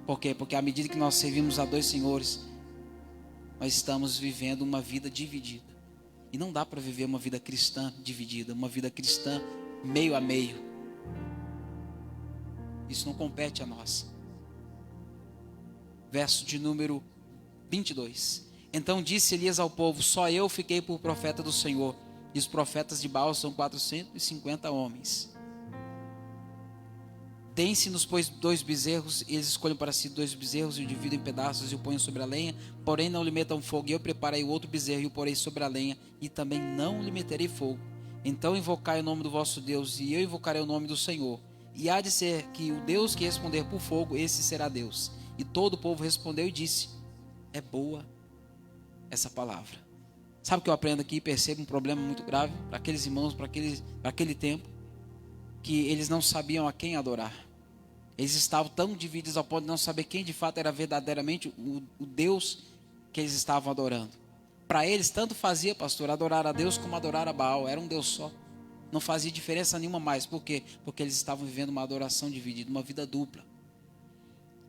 Por quê? Porque à medida que nós servimos a dois senhores, nós estamos vivendo uma vida dividida. E não dá para viver uma vida cristã dividida, uma vida cristã meio a meio. Isso não compete a nós. Verso de número 22. Então disse Elias ao povo, só eu fiquei por profeta do Senhor, e os profetas de Baal são 450 homens. Deem-se-nos, pois, 2 bezerros, e eles escolhem para si 2 bezerros, e o dividem em pedaços, e o ponham sobre a lenha, porém não lhe metam fogo, e eu preparei o outro bezerro, e o porei sobre a lenha, e também não lhe meterei fogo. Então invocai o nome do vosso Deus, e eu invocarei o nome do Senhor. E há de ser que o Deus que responder por fogo, esse será Deus. E todo o povo respondeu e disse, é boa essa palavra. Sabe o que eu aprendo aqui e percebo um problema muito grave para aqueles irmãos, para aquele tempo, que eles não sabiam a quem adorar. Eles estavam tão divididos ao ponto de não saber quem de fato era verdadeiramente o Deus que eles estavam adorando. Para eles, tanto fazia, pastor, adorar a Deus como adorar a Baal. Era um Deus só. Não fazia diferença nenhuma mais. Por quê? Porque eles estavam vivendo uma adoração dividida, uma vida dupla.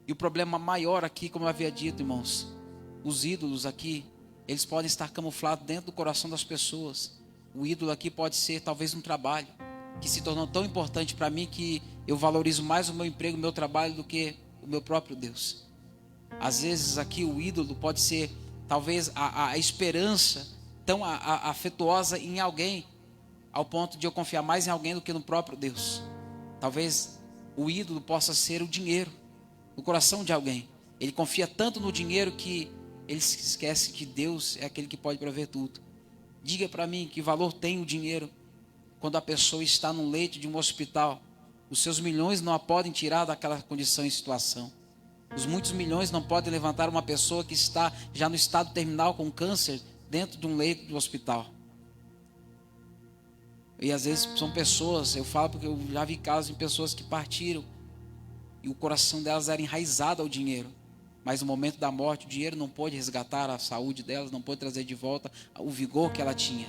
E o problema maior aqui, como eu havia dito, irmãos, os ídolos aqui, eles podem estar camuflados dentro do coração das pessoas. O ídolo aqui pode ser talvez um trabalho, que se tornou tão importante para mim que eu valorizo mais o meu emprego, o meu trabalho do que o meu próprio Deus. Às vezes aqui o ídolo pode ser talvez a esperança tão afetuosa em alguém, ao ponto de eu confiar mais em alguém do que no próprio Deus. Talvez o ídolo possa ser o dinheiro no coração de alguém. Ele confia tanto no dinheiro que ele se esquece que Deus é aquele que pode prover tudo. Diga para mim que valor tem o dinheiro quando a pessoa está no leito de um hospital. Os seus milhões não a podem tirar daquela condição e situação. Os muitos milhões não podem levantar uma pessoa que está já no estado terminal com câncer dentro de um leito do hospital. E às vezes são pessoas, eu falo porque eu já vi casos de pessoas que partiram e o coração delas era enraizado ao dinheiro. Mas no momento da morte, o dinheiro não pôde resgatar a saúde delas, não pôde trazer de volta o vigor que ela tinha.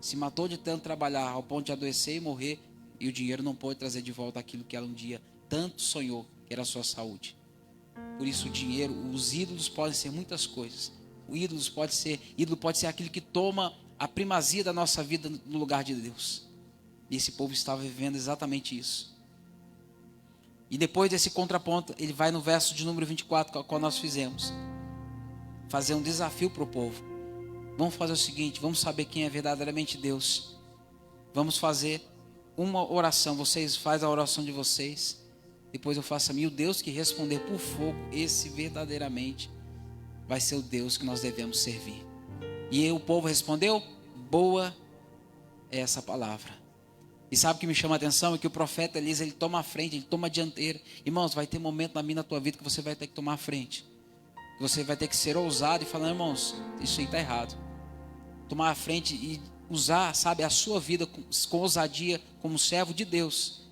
Se matou de tanto trabalhar, ao ponto de adoecer e morrer, e o dinheiro não pôde trazer de volta aquilo que ela um dia tanto sonhou, que era a sua saúde. Por isso o dinheiro, os ídolos podem ser muitas coisas. O ídolo pode ser aquilo que toma a primazia da nossa vida no lugar de Deus. E esse povo estava vivendo exatamente isso. E depois desse contraponto, ele vai no verso de número 24, qual nós fizemos. Fazer um desafio para o povo. Vamos fazer o seguinte, vamos saber quem é verdadeiramente Deus. Vamos fazer uma oração. Vocês fazem a oração de vocês. Depois eu faço a minha. O Deus que responder por fogo, esse verdadeiramente vai ser o Deus que nós devemos servir. E o povo respondeu, boa é essa palavra. E sabe o que me chama a atenção? É que o profeta Elias, ele toma a frente, ele toma a dianteira. Irmãos, vai ter momento na tua vida que você vai ter que tomar a frente. Que você vai ter que ser ousado e falar, irmãos, isso aí está errado. Tomar a frente e usar, sabe, a sua vida com ousadia como servo de Deus.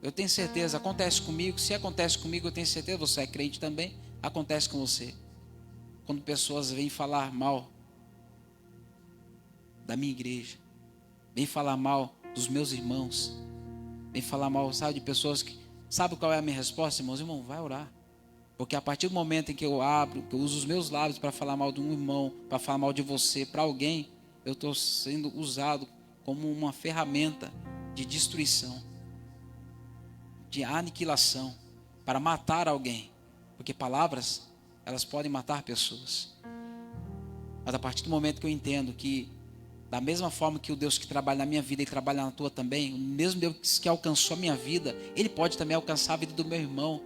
Eu tenho certeza, acontece comigo. Se acontece comigo, eu tenho certeza, você é crente também, acontece com você. Quando pessoas vêm falar mal da minha igreja, vêm falar mal dos meus irmãos, vem falar mal, sabe, de pessoas que... Sabe qual é a minha resposta, irmãos? Irmão, vai orar. Porque a partir do momento em que eu abro, que eu uso os meus lábios para falar mal de um irmão, para falar mal de você, para alguém, eu estou sendo usado como uma ferramenta de destruição, de aniquilação, para matar alguém. Porque palavras, elas podem matar pessoas. Mas a partir do momento que eu entendo que da mesma forma que o Deus que trabalha na minha vida e trabalha na tua também, o mesmo Deus que alcançou a minha vida, Ele pode também alcançar a vida do meu irmão.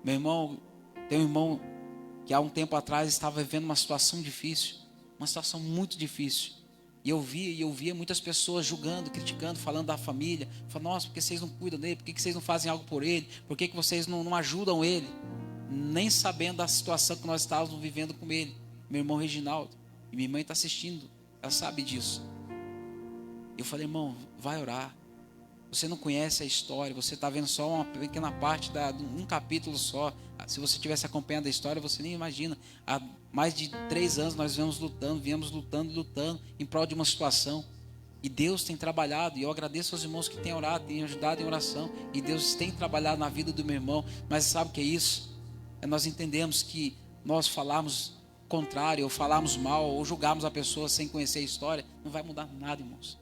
Meu irmão, tem um irmão que há um tempo atrás estava vivendo uma situação difícil, uma situação muito difícil. E eu via muitas pessoas julgando, criticando, falando da família. Falando, nossa, por que vocês não cuidam dele? Por que vocês não fazem algo por ele? Por que vocês não ajudam ele? Nem sabendo da situação que nós estávamos vivendo com ele. Meu irmão Reginaldo. E minha mãe está assistindo. Ela sabe disso. Eu falei, irmão, vai orar. Você não conhece a história, você está vendo só uma pequena parte, um capítulo só. Se você tivesse acompanhado a história, você nem imagina. Há mais de 3 anos nós viemos lutando em prol de uma situação. E Deus tem trabalhado, e eu agradeço aos irmãos que têm orado, têm ajudado em oração. E Deus tem trabalhado na vida do meu irmão. Mas sabe o que é isso? Nós entendemos que nós falarmos contrário, ou falarmos mal, ou julgarmos a pessoa sem conhecer a história, não vai mudar nada, irmãos.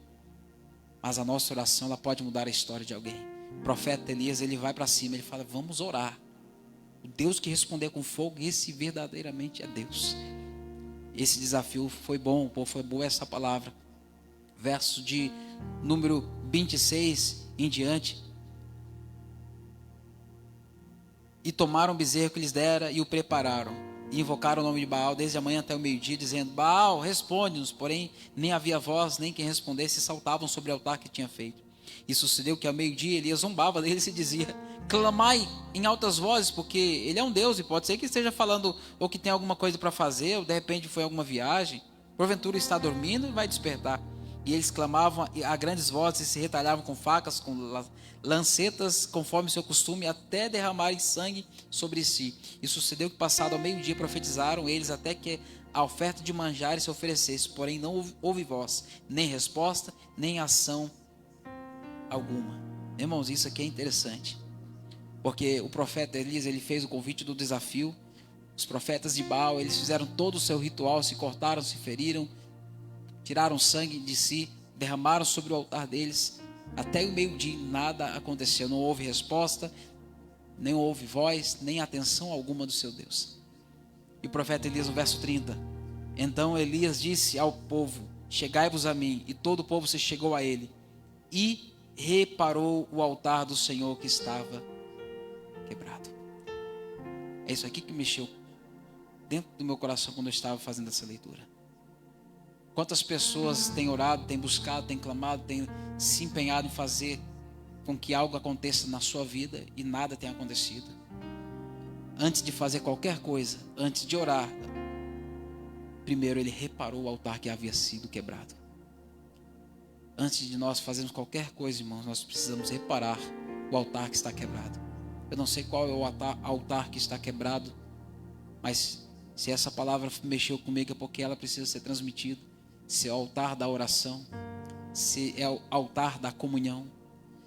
Mas a nossa oração, ela pode mudar a história de alguém. O profeta Elias, ele vai para cima, ele fala, vamos orar. O Deus que responder com fogo, esse verdadeiramente é Deus. Esse desafio foi bom, foi boa essa palavra. Verso de número 26 em diante. E tomaram o bezerro que lhes dera e o prepararam. E invocaram o nome de Baal desde a manhã até o meio-dia, dizendo, Baal, responde-nos. Porém, nem havia voz, nem quem respondesse, e saltavam sobre o altar que tinha feito. E sucedeu que ao meio-dia Elias zombava deles e dizia, clamai em altas vozes, porque ele é um Deus, e pode ser que esteja falando, ou que tem alguma coisa para fazer, ou de repente foi alguma viagem, porventura está dormindo e vai despertar. E eles clamavam a grandes vozes, e se retalhavam com facas, com lancetas, conforme seu costume, até derramarem sangue sobre si. E sucedeu que, passado ao meio-dia, profetizaram eles até que a oferta de manjares se oferecesse. Porém não houve voz, nem resposta, nem ação alguma. Irmãos, isso aqui é interessante. Porque o profeta Elias, ele fez o convite do desafio. Os profetas de Baal, eles fizeram todo o seu ritual, se cortaram, se feriram, tiraram sangue de si, derramaram sobre o altar deles. Até o meio-dia nada aconteceu, não houve resposta, nem houve voz, nem atenção alguma do seu Deus. E o profeta Elias, no verso 30, então Elias disse ao povo, chegai-vos a mim, e todo o povo se chegou a ele, e reparou o altar do Senhor que estava quebrado. É isso aqui que mexeu dentro do meu coração quando eu estava fazendo essa leitura. Quantas pessoas têm orado, têm buscado, têm clamado, têm se empenhado em fazer com que algo aconteça na sua vida e nada tem acontecido. Antes de fazer qualquer coisa, antes de orar, primeiro ele reparou o altar que havia sido quebrado. Antes de nós fazermos qualquer coisa, irmãos, nós precisamos reparar o altar que está quebrado. Eu não sei qual é o altar que está quebrado, mas se essa palavra mexeu comigo é porque ela precisa ser transmitida. Se é o altar da oração, se é o altar da comunhão,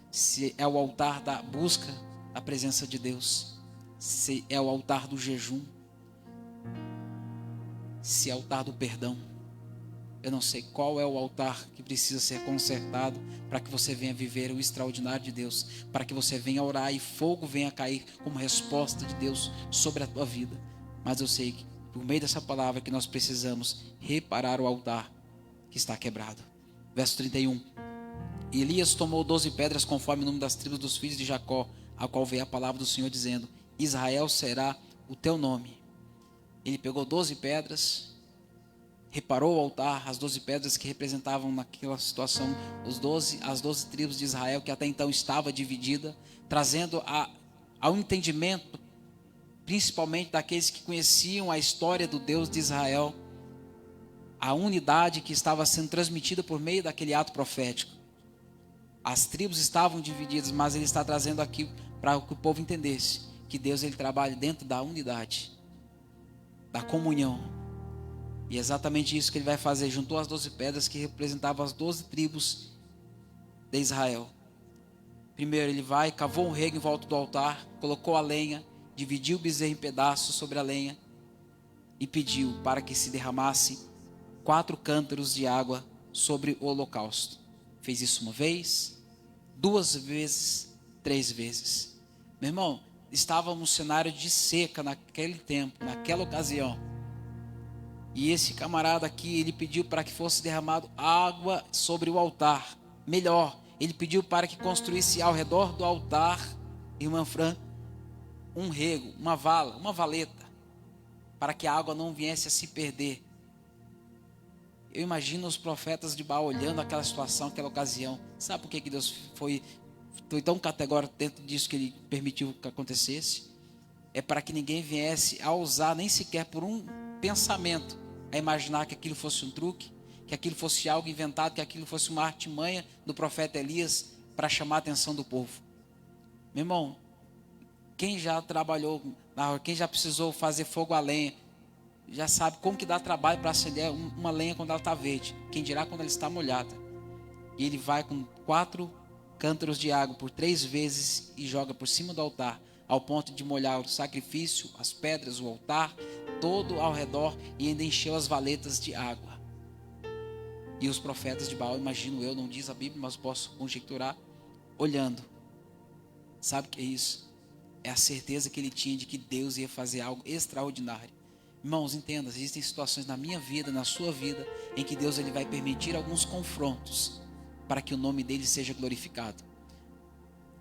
se é o altar da busca da presença de Deus, se é o altar do jejum, se é o altar do perdão. Eu não sei qual é o altar que precisa ser consertado para que você venha viver o extraordinário de Deus, para que você venha orar e fogo venha cair como resposta de Deus sobre a tua vida. Mas eu sei que por meio dessa palavra que nós precisamos reparar o altar que está quebrado. Verso 31. Elias tomou 12 pedras conforme o número das tribos dos filhos de Jacó, a qual veio a palavra do Senhor dizendo: Israel será o teu nome. Ele pegou 12 pedras, reparou o altar, as 12 pedras que representavam naquela situação as 12 tribos de Israel, que até então estava dividida, trazendo ao entendimento, principalmente daqueles que conheciam a história do Deus de Israel, a unidade que estava sendo transmitida por meio daquele ato profético. As tribos estavam divididas, mas ele está trazendo aqui para que o povo entendesse que Deus ele trabalha dentro da unidade, da comunhão. E é exatamente isso que ele vai fazer. Juntou as 12 pedras que representavam as 12 tribos de Israel. Primeiro ele vai, cavou um rego em volta do altar, colocou a lenha, dividiu o bezerro em pedaços sobre a lenha e pediu para que se derramasse 4 cântaros de água sobre o holocausto. Fez isso uma vez, 2 vezes, 3 vezes. Meu irmão, estava num cenário de seca naquele tempo, naquela ocasião. E esse camarada aqui, ele pediu para que fosse derramado água sobre o altar. Melhor, ele pediu para que construísse ao redor do altar, irmã Fran, um rego, uma vala, uma valeta, para que a água não viesse a se perder. Eu imagino os profetas de Baal olhando aquela situação, aquela ocasião. Sabe por que Deus foi tão categórico dentro disso que ele permitiu que acontecesse? É para que ninguém viesse a ousar, nem sequer por um pensamento, a imaginar que aquilo fosse um truque, que aquilo fosse algo inventado, que aquilo fosse uma artimanha do profeta Elias para chamar a atenção do povo. Meu irmão, quem já trabalhou na rua, quem já precisou fazer fogo a lenha, já sabe como que dá trabalho para acender uma lenha quando ela está verde. Quem dirá quando ela está molhada. E ele vai com 4 cântaros de água por 3 vezes e joga por cima do altar, ao ponto de molhar o sacrifício, as pedras, o altar, todo ao redor, e ainda encheu as valetas de água. E os profetas de Baal, imagino eu, não diz a Bíblia, mas posso conjecturar, olhando. Sabe o que é isso? É a certeza que ele tinha de que Deus ia fazer algo extraordinário. Irmãos, entenda, existem situações na minha vida, na sua vida, em que Deus ele vai permitir alguns confrontos para que o nome dele seja glorificado.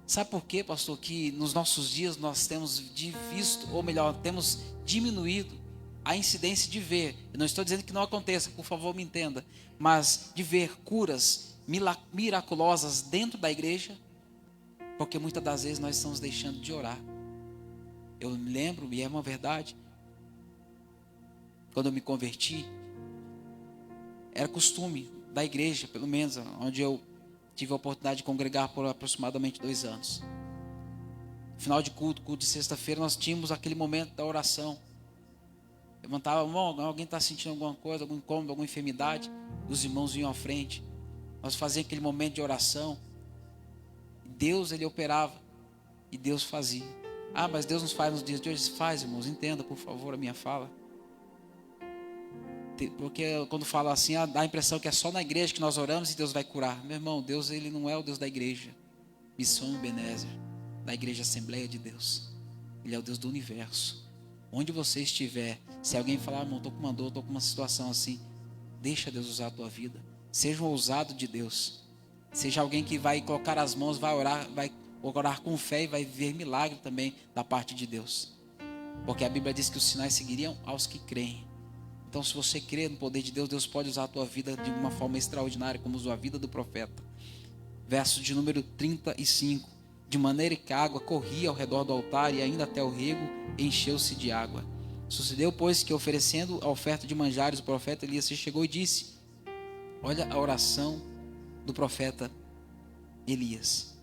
Sabe por quê, pastor, que nos nossos dias nós temos visto, ou melhor, temos diminuído a incidência de ver, eu não estou dizendo que não aconteça, por favor me entenda, mas de ver curas miraculosas dentro da igreja, porque muitas das vezes nós estamos deixando de orar. Eu me lembro, e é uma verdade, quando eu me converti, era costume da igreja, pelo menos onde eu tive a oportunidade de congregar por aproximadamente 2 anos. Final de culto de sexta-feira, nós tínhamos aquele momento da oração. Levantava a mão, alguém está sentindo alguma coisa, algum incômodo, alguma enfermidade, os irmãos vinham à frente. Nós fazíamos aquele momento de oração. Deus, ele operava e Deus fazia. Ah, mas Deus nos faz nos dias de hoje? Faz, irmãos, entenda por favor a minha fala. Porque quando fala assim, dá a impressão que é só na igreja que nós oramos e Deus vai curar. Meu irmão, Deus ele não é o Deus da igreja Missão Ebenezer, da igreja Assembleia de Deus. Ele é o Deus do universo. Onde você estiver, se alguém falar, irmão, estou com uma dor, estou com uma situação assim, deixa Deus usar a tua vida. Seja um ousado de Deus. Seja alguém que vai colocar as mãos, vai orar com fé e vai ver milagre também da parte de Deus. Porque a Bíblia diz que os sinais seguiriam aos que creem. Então, se você crê no poder de Deus, Deus pode usar a tua vida de uma forma extraordinária, como usou a vida do profeta. Verso de número 35. De maneira que a água corria ao redor do altar e ainda até o rego encheu-se de água. Sucedeu, pois, que oferecendo a oferta de manjares, o profeta Elias se chegou e disse: olha a oração do profeta Elias.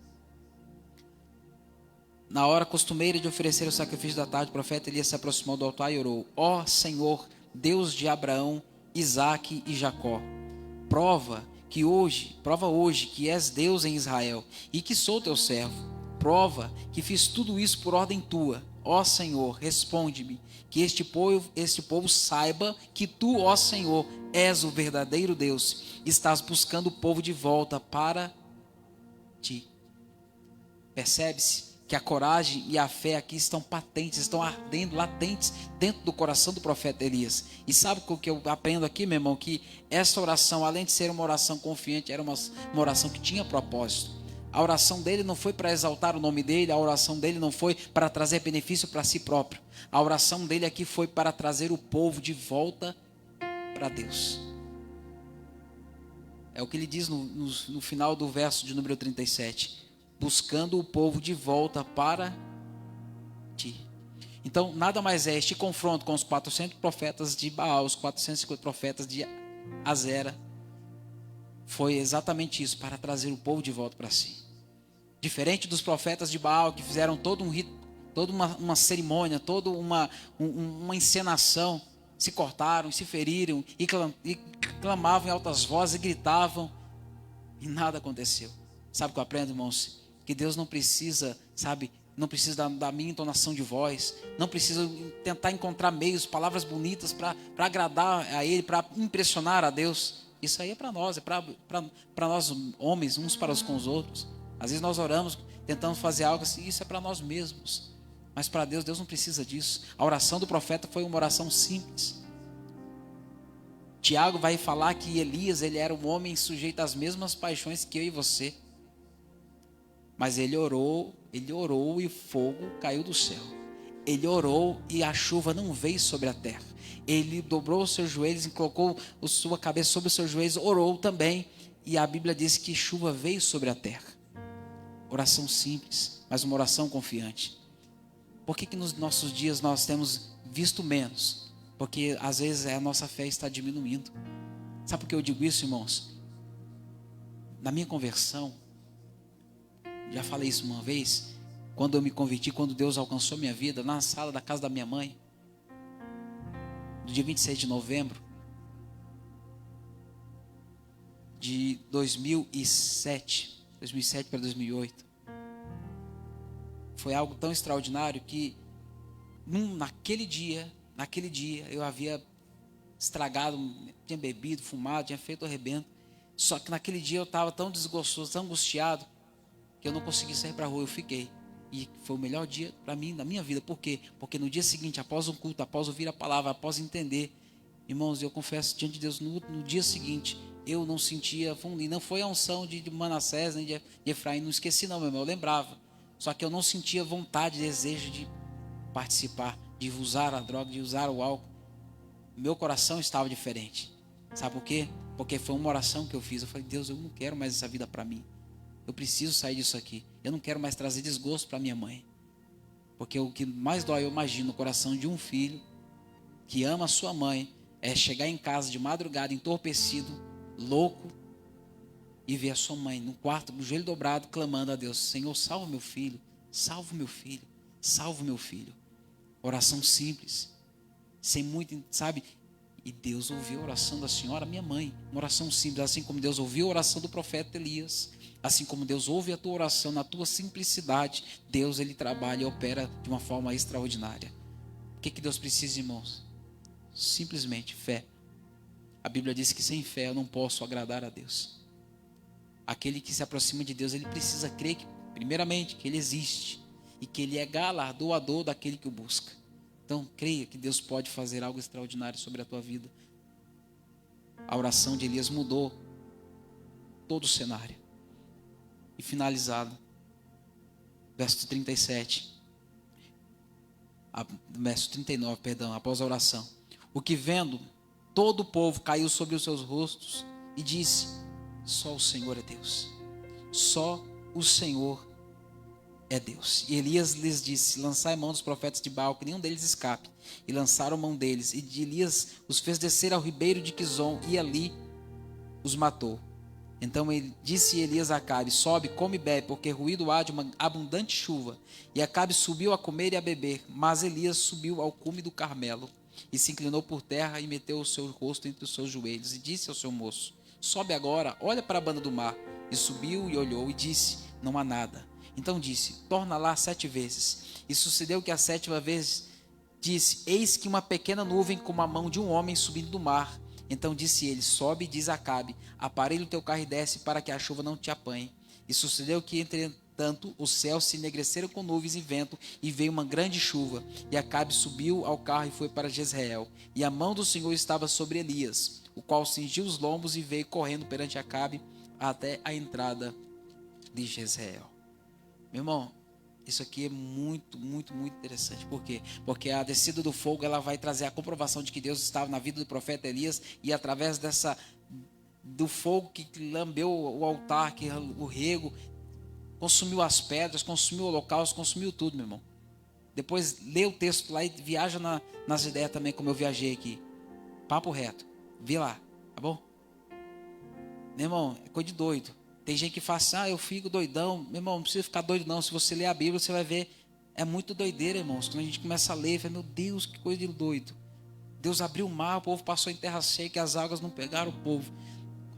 Na hora costumeira de oferecer o sacrifício da tarde, o profeta Elias se aproximou do altar e orou: ó Senhor, Deus de Abraão, Isaque e Jacó, prova hoje que és Deus em Israel e que sou teu servo. Prova que fiz tudo isso por ordem tua. Ó Senhor, responde-me, que este povo saiba que tu, ó Senhor, és o verdadeiro Deus. Estás buscando o povo de volta para ti. Percebe-se que a coragem e a fé aqui estão patentes, estão ardendo, latentes dentro do coração do profeta Elias. E sabe o que eu aprendo aqui, meu irmão? Que essa oração, além de ser uma oração confiante, era uma oração que tinha propósito. A oração dele não foi para exaltar o nome dele, a oração dele não foi para trazer benefício para si próprio. A oração dele aqui foi para trazer o povo de volta para Deus. É o que ele diz no final do verso de número 37. Buscando o povo de volta para ti. Então, nada mais é este confronto com os 400 profetas de Baal, os 450 profetas de Azera. Foi exatamente isso, para trazer o povo de volta para si. Diferente dos profetas de Baal, que fizeram todo um rito, toda uma cerimônia, toda uma encenação, se cortaram, se feriram, e clamavam em altas vozes, e gritavam, e nada aconteceu. Sabe o que eu aprendo, irmãos? Que Deus não precisa, não precisa da minha entonação de voz, não precisa tentar encontrar meios, palavras bonitas para agradar a Ele, para impressionar a Deus. Isso aí é para nós, é para nós homens, uns para com os outros. Às vezes nós oramos, tentamos fazer algo assim, isso é para nós mesmos. Mas para Deus, Deus não precisa disso. A oração do profeta foi uma oração simples. Tiago vai falar que Elias, ele era um homem sujeito às mesmas paixões que eu e você. Mas ele orou e o fogo caiu do céu. Ele orou e a chuva não veio sobre a terra. Ele dobrou os seus joelhos e colocou a sua cabeça sobre os seus joelhos, orou também, e a Bíblia diz que chuva veio sobre a terra. Oração simples, mas uma oração confiante. Por que nos nossos dias nós temos visto menos? Porque às vezes a nossa fé está diminuindo. Sabe por que eu digo isso, irmãos? Na minha conversão, já falei isso uma vez, quando eu me converti, quando Deus alcançou minha vida, na sala da casa da minha mãe, no dia 26 de novembro de 2007 para 2008, foi algo tão extraordinário que naquele dia eu havia estragado, tinha bebido, fumado, tinha feito arrebento. Só que naquele dia eu estava tão desgostoso, tão angustiado, que eu não consegui sair para a rua, eu fiquei. E foi o melhor dia para mim, na minha vida. Por quê? Porque no dia seguinte, após o culto, após ouvir a palavra, após entender, irmãos, eu confesso diante de Deus, no dia seguinte, eu não sentia, e não foi a unção de Manassés, nem de Efraim, não esqueci não, meu irmão, eu lembrava. Só que eu não sentia vontade, desejo de participar, de usar a droga, de usar o álcool. Meu coração estava diferente. Sabe por quê? Porque foi uma oração que eu fiz. Eu falei, Deus, eu não quero mais essa vida para mim. Eu preciso sair disso aqui. Eu não quero mais trazer desgosto para minha mãe. Porque o que mais dói, eu imagino, no coração de um filho que ama a sua mãe, é chegar em casa de madrugada, entorpecido, louco, e ver a sua mãe no quarto, no joelho dobrado, clamando a Deus, Senhor, salva meu filho, salva meu filho, salva meu filho. Oração simples, sem muito, sabe? E Deus ouviu a oração da senhora, minha mãe, uma oração simples, assim como Deus ouviu a oração do profeta Elias, assim como Deus ouve a tua oração, na tua simplicidade, Deus, Ele trabalha e opera de uma forma extraordinária. O que Deus precisa, irmãos? Simplesmente fé. A Bíblia diz que sem fé eu não posso agradar a Deus. Aquele que se aproxima de Deus, ele precisa crer que, primeiramente, que Ele existe e que Ele é galardoador daquele que o busca. Então, creia que Deus pode fazer algo extraordinário sobre a tua vida. A oração de Elias mudou todo o cenário. E finalizado, verso 37, verso 39, perdão, após a oração. O que vendo, Todo o povo caiu sobre os seus rostos e disse: só o Senhor é Deus. Só o Senhor é Deus. E Elias lhes disse: lançai mão dos profetas de Baal, que nenhum deles escape. E lançaram mão deles. E Elias os fez descer ao ribeiro de Quizon, e ali os matou. Então disse Elias a Acabe: sobe, come e bebe, porque ruído há de uma abundante chuva. E Acabe subiu a comer e a beber. Mas Elias subiu ao cume do Carmelo, e se inclinou por terra, e meteu o seu rosto entre os seus joelhos, e disse ao seu moço: sobe agora, olha para a banda do mar. E subiu e olhou, e disse: não há nada. Então disse: torna lá 7 vezes. E sucedeu que a 7ª vez disse: eis que uma pequena nuvem como a mão de um homem subindo do mar. Então disse ele: sobe e diz a Acabe: aparelha o teu carro e desce, para que a chuva não te apanhe. E sucedeu que, entretanto, os céus se enegreceram com nuvens e vento, e veio uma grande chuva. E Acabe subiu ao carro e foi para Jezreel. E a mão do Senhor estava sobre Elias, o qual cingiu os lombos e veio correndo perante Acabe até a entrada de Jezreel. Meu irmão, isso aqui é muito, muito, muito interessante. Por quê? Porque a descida do fogo, ela vai trazer a comprovação de que Deus estava na vida do profeta Elias, e através do fogo que lambeu o altar, que o rego, consumiu as pedras, consumiu o holocausto, consumiu tudo, meu irmão. Depois lê o texto lá e viaja nas ideias também, como eu viajei aqui. Papo reto. Vê lá, tá bom? Meu irmão, é coisa de doido. Tem gente que fala assim: eu fico doidão. Meu irmão, não precisa ficar doido não. Se você ler a Bíblia, você vai ver. É muito doideira, irmãos. Quando a gente começa a ler, fala: meu Deus, que coisa de doido. Deus abriu o mar, o povo passou em terra seca, e as águas não pegaram o povo.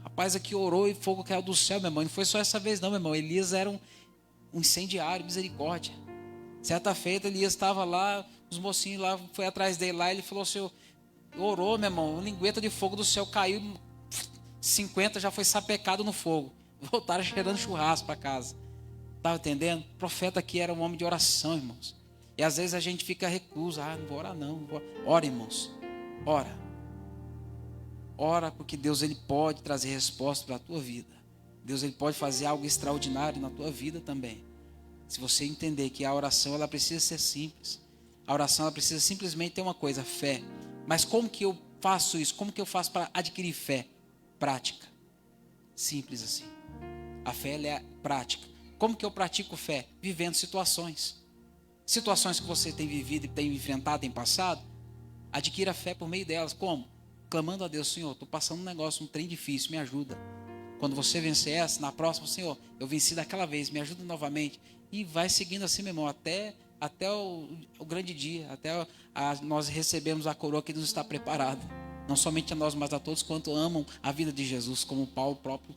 Rapaz, aqui orou e fogo caiu do céu, meu irmão. Não foi só essa vez não, meu irmão. Elias era um incendiário, misericórdia. Certa feita, Elias estava lá, os mocinhos lá, foi atrás dele lá, ele falou assim: orou, meu irmão, uma lingueta de fogo do céu caiu, 50 já foi sapecado no fogo. Voltaram cheirando churrasco para casa. Estava entendendo? O profeta aqui era um homem de oração, irmãos. E às vezes a gente fica recluso: não vou orar não. Ora, irmãos, ora. Ora, porque Deus, ele pode trazer resposta para a tua vida. Deus, ele pode fazer algo extraordinário na tua vida também. Se você entender que a oração, ela precisa ser simples. A oração, ela precisa simplesmente ter uma coisa: fé. Mas como que eu faço isso? Como que eu faço para adquirir fé? Prática. Simples assim. A fé, ela é prática. Como que eu pratico fé? Vivendo situações. Situações que você tem vivido e tem enfrentado, tem passado. Adquira fé por meio delas. Como? Clamando a Deus: Senhor, estou passando um negócio, um trem difícil, me ajuda. Quando você vencer essa, na próxima: Senhor, eu venci daquela vez, me ajuda novamente. E vai seguindo assim, meu irmão, até o grande dia, até nós recebemos a coroa que nos está preparada. Não somente a nós, mas a todos quanto amam a vida de Jesus, como Paulo próprio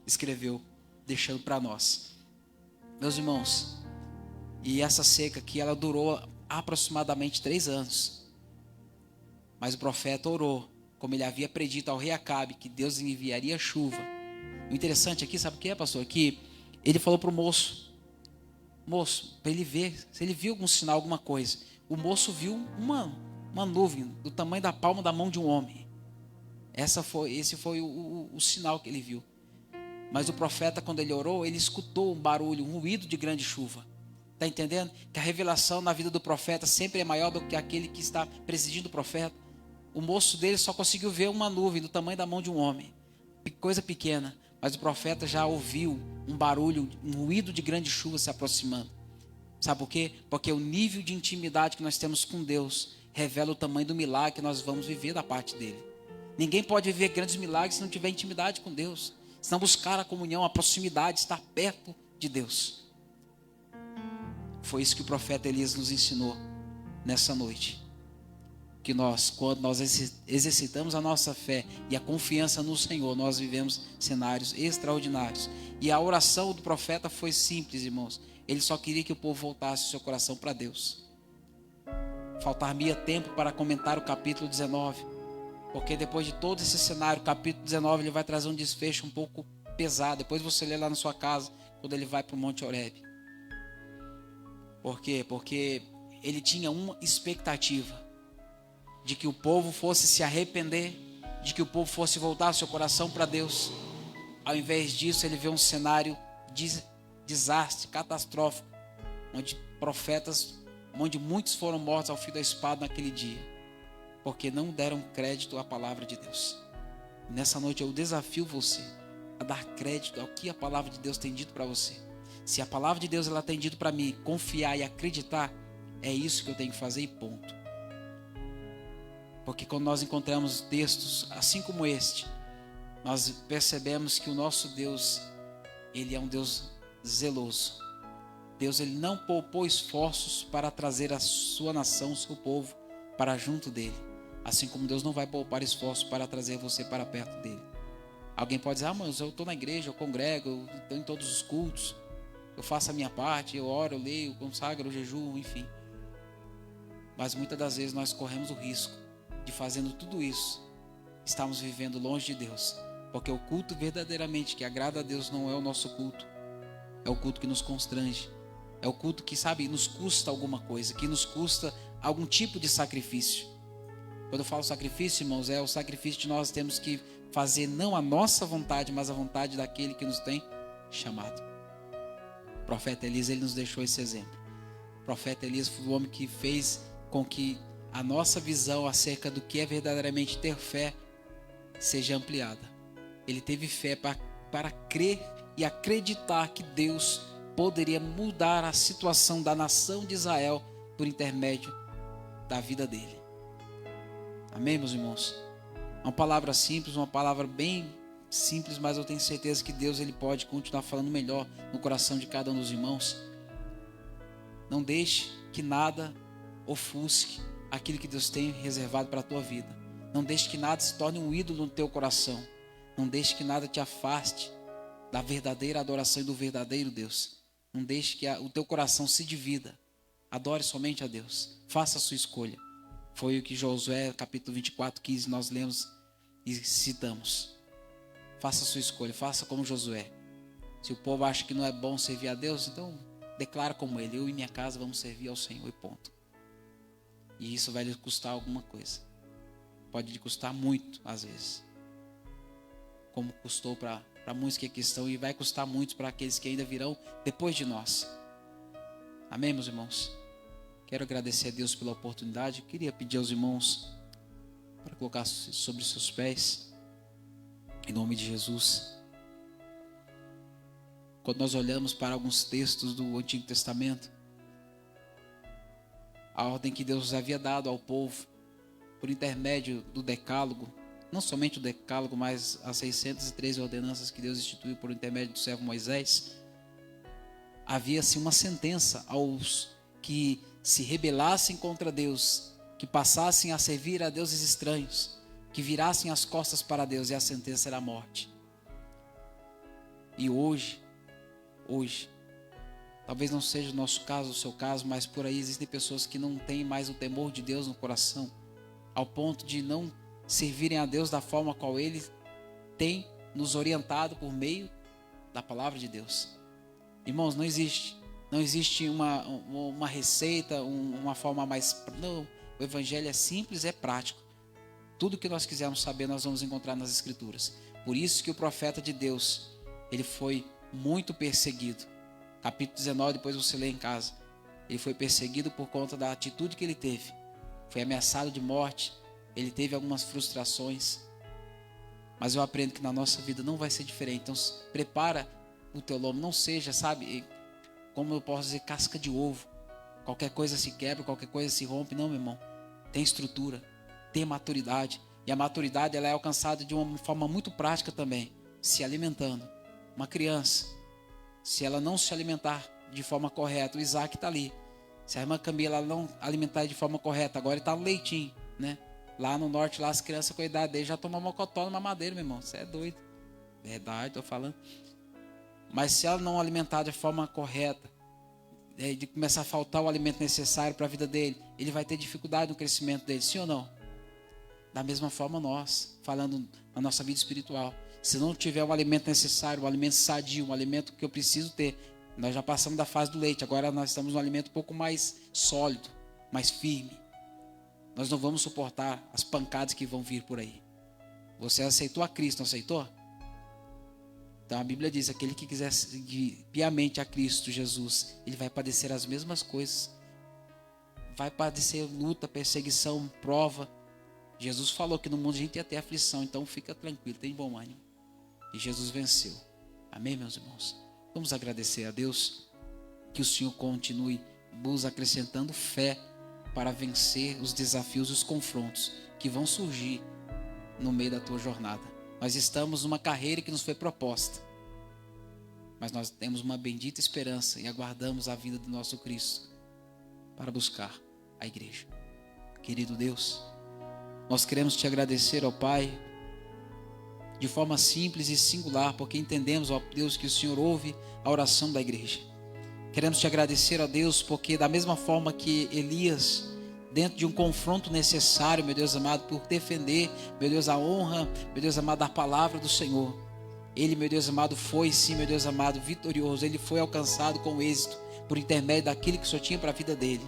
escreveu, deixando para nós. Meus irmãos, e essa seca aqui, ela durou aproximadamente 3 anos. Mas o profeta orou, como ele havia predito ao rei Acabe, que Deus enviaria chuva. O interessante aqui, sabe o que é, pastor? Que ele falou para o moço, para ele ver, se ele viu algum sinal, alguma coisa. O moço viu uma nuvem do tamanho da palma da mão de um homem. Esse foi o sinal que ele viu. Mas o profeta, quando ele orou, ele escutou um barulho, um ruído de grande chuva. Está entendendo? Que a revelação na vida do profeta sempre é maior do que aquele que está presidindo o profeta. O moço dele só conseguiu ver uma nuvem do tamanho da mão de um homem. Coisa pequena. Mas o profeta já ouviu um barulho, um ruído de grande chuva se aproximando. Sabe por quê? Porque o nível de intimidade que nós temos com Deus revela o tamanho do milagre que nós vamos viver da parte dele. Ninguém pode viver grandes milagres se não tiver intimidade com Deus. Se não buscar a comunhão, a proximidade, estar perto de Deus. Foi isso que o profeta Elias nos ensinou nessa noite. Que nós, quando nós exercitamos a nossa fé e a confiança no Senhor, nós vivemos cenários extraordinários. E a oração do profeta foi simples, irmãos. Ele só queria que o povo voltasse o seu coração para Deus. Faltar-me tempo para comentar o capítulo 19, porque depois de todo esse cenário, o capítulo 19 ele vai trazer um desfecho um pouco pesado. Depois você lê lá na sua casa, quando ele vai para o Monte Horebe. Por quê? Porque ele tinha uma expectativa: de que o povo fosse se arrepender, de que o povo fosse voltar seu coração para Deus. Ao invés disso, ele vê um cenário de desastre, catastrófico, onde muitos foram mortos ao fio da espada naquele dia. porque não deram crédito à palavra de Deus. Nessa noite eu desafio você a dar crédito ao que a palavra de Deus tem dito para você. Se a palavra de Deus ela tem dito para mim confiar e acreditar, é isso que eu tenho que fazer e ponto. Porque quando nós encontramos textos assim como este, nós percebemos que o nosso Deus, Ele é um Deus zeloso. Deus, Ele não poupou esforços para trazer a sua nação, o seu povo, para junto dEle. Assim como Deus não vai poupar esforços para trazer você para perto dEle. Alguém pode dizer, mas eu estou na igreja, eu congrego, eu estou em todos os cultos, eu faço a minha parte, eu oro, eu leio, eu consagro, eu jejuo, enfim. Mas muitas das vezes nós corremos o risco de, fazendo tudo isso, estamos vivendo longe de Deus. Porque o culto verdadeiramente que agrada a Deus não é o nosso culto. É o culto que nos constrange. É o culto que, sabe, nos custa alguma coisa, que nos custa algum tipo de sacrifício. Quando eu falo sacrifício, irmãos, é o sacrifício de nós temos que fazer não a nossa vontade, mas a vontade daquele que nos tem chamado. O profeta Elias, ele nos deixou esse exemplo. O profeta Elias foi o homem que fez com que a nossa visão acerca do que é verdadeiramente ter fé seja ampliada. Ele teve fé para crer e acreditar que Deus poderia mudar a situação da nação de Israel por intermédio da vida dele. Amém, meus irmãos? Uma palavra simples, uma palavra bem simples, mas eu tenho certeza que Deus ele pode continuar falando melhor no coração de cada um dos irmãos. Não deixe que nada ofusque aquilo que Deus tem reservado para a tua vida. Não deixe que nada se torne um ídolo no teu coração. Não deixe que nada te afaste da verdadeira adoração e do verdadeiro Deus. Não deixe que o teu coração se divida. Adore somente a Deus. Faça a sua escolha. Foi o que Josué, capítulo 24, 15, nós lemos e citamos. Faça a sua escolha. Faça como Josué. Se o povo acha que não é bom servir a Deus, então declara como ele. Eu e minha casa vamos servir ao Senhor e ponto. E isso vai lhe custar alguma coisa. Pode lhe custar muito, às vezes. Como custou para muitos que aqui estão, e vai custar muito para aqueles que ainda virão depois de nós. Amém, meus irmãos? Quero agradecer a Deus pela oportunidade. Queria pedir aos irmãos para colocar sobre seus pés, em nome de Jesus. Quando nós olhamos para alguns textos do Antigo Testamento, a ordem que Deus havia dado ao povo, por intermédio do decálogo, não somente o decálogo, mas as 613 ordenanças que Deus instituiu por intermédio do servo Moisés, havia-se uma sentença aos que se rebelassem contra Deus, que passassem a servir a deuses estranhos, que virassem as costas para Deus, e a sentença era a morte. E hoje, talvez não seja o nosso caso, o seu caso, mas por aí existem pessoas que não têm mais o temor de Deus no coração, ao ponto de não servirem a Deus da forma qual Ele tem nos orientado por meio da palavra de Deus. Irmãos, não existe uma receita, uma forma mais... Não, o Evangelho é simples, é prático. Tudo que nós quisermos saber, nós vamos encontrar nas Escrituras. Por isso que o profeta de Deus, ele foi muito perseguido. Capítulo 19, depois você lê em casa. Ele foi perseguido por conta da atitude que ele teve. Foi ameaçado de morte. Ele teve algumas frustrações. Mas eu aprendo que na nossa vida não vai ser diferente. Então, prepara o teu lombo. Não seja, sabe, como eu posso dizer, casca de ovo. Qualquer coisa se quebra, qualquer coisa se rompe. Não, meu irmão. Tem estrutura, tem maturidade. E a maturidade ela é alcançada de uma forma muito prática também. Se alimentando. Uma criança, se ela não se alimentar de forma correta, o Isaac está ali. Se a irmã Camila não alimentar de forma correta, agora ele está no leitinho, né? Lá no norte, lá as crianças com a idade dele já tomam mocotó na mamadeira, meu irmão. Você é doido. Verdade, estou falando. Mas se ela não alimentar de forma correta, de começar a faltar o alimento necessário para a vida dele, ele vai ter dificuldade no crescimento dele, sim ou não? Da mesma forma nós, falando na nossa vida espiritual. Se não tiver o alimento necessário, um alimento sadio, um alimento que eu preciso ter, nós já passamos da fase do leite, agora nós estamos num alimento um pouco mais sólido, mais firme. Nós não vamos suportar as pancadas que vão vir por aí. Você aceitou a Cristo, não aceitou? Então a Bíblia diz, aquele que quiser seguir piamente a Cristo Jesus, ele vai padecer as mesmas coisas. Vai padecer luta, perseguição, prova. Jesus falou que no mundo a gente ia ter aflição, então fica tranquilo, tem bom ânimo. E Jesus venceu. Amém, meus irmãos? Vamos agradecer a Deus, que o Senhor continue nos acrescentando fé para vencer os desafios e os confrontos que vão surgir no meio da tua jornada. Nós estamos numa carreira que nos foi proposta, mas nós temos uma bendita esperança e aguardamos a vinda do nosso Cristo para buscar a igreja. Querido Deus, nós queremos te agradecer, ó Pai, de forma simples e singular, porque entendemos, ó Deus, que o Senhor ouve a oração da igreja. Queremos te agradecer, ó Deus, porque da mesma forma que Elias, dentro de um confronto necessário, meu Deus amado, por defender, meu Deus, a honra, meu Deus amado, a palavra do Senhor, ele, meu Deus amado, foi sim, meu Deus amado, vitorioso. Ele foi alcançado com êxito por intermédio daquilo que o Senhor tinha para a vida dele.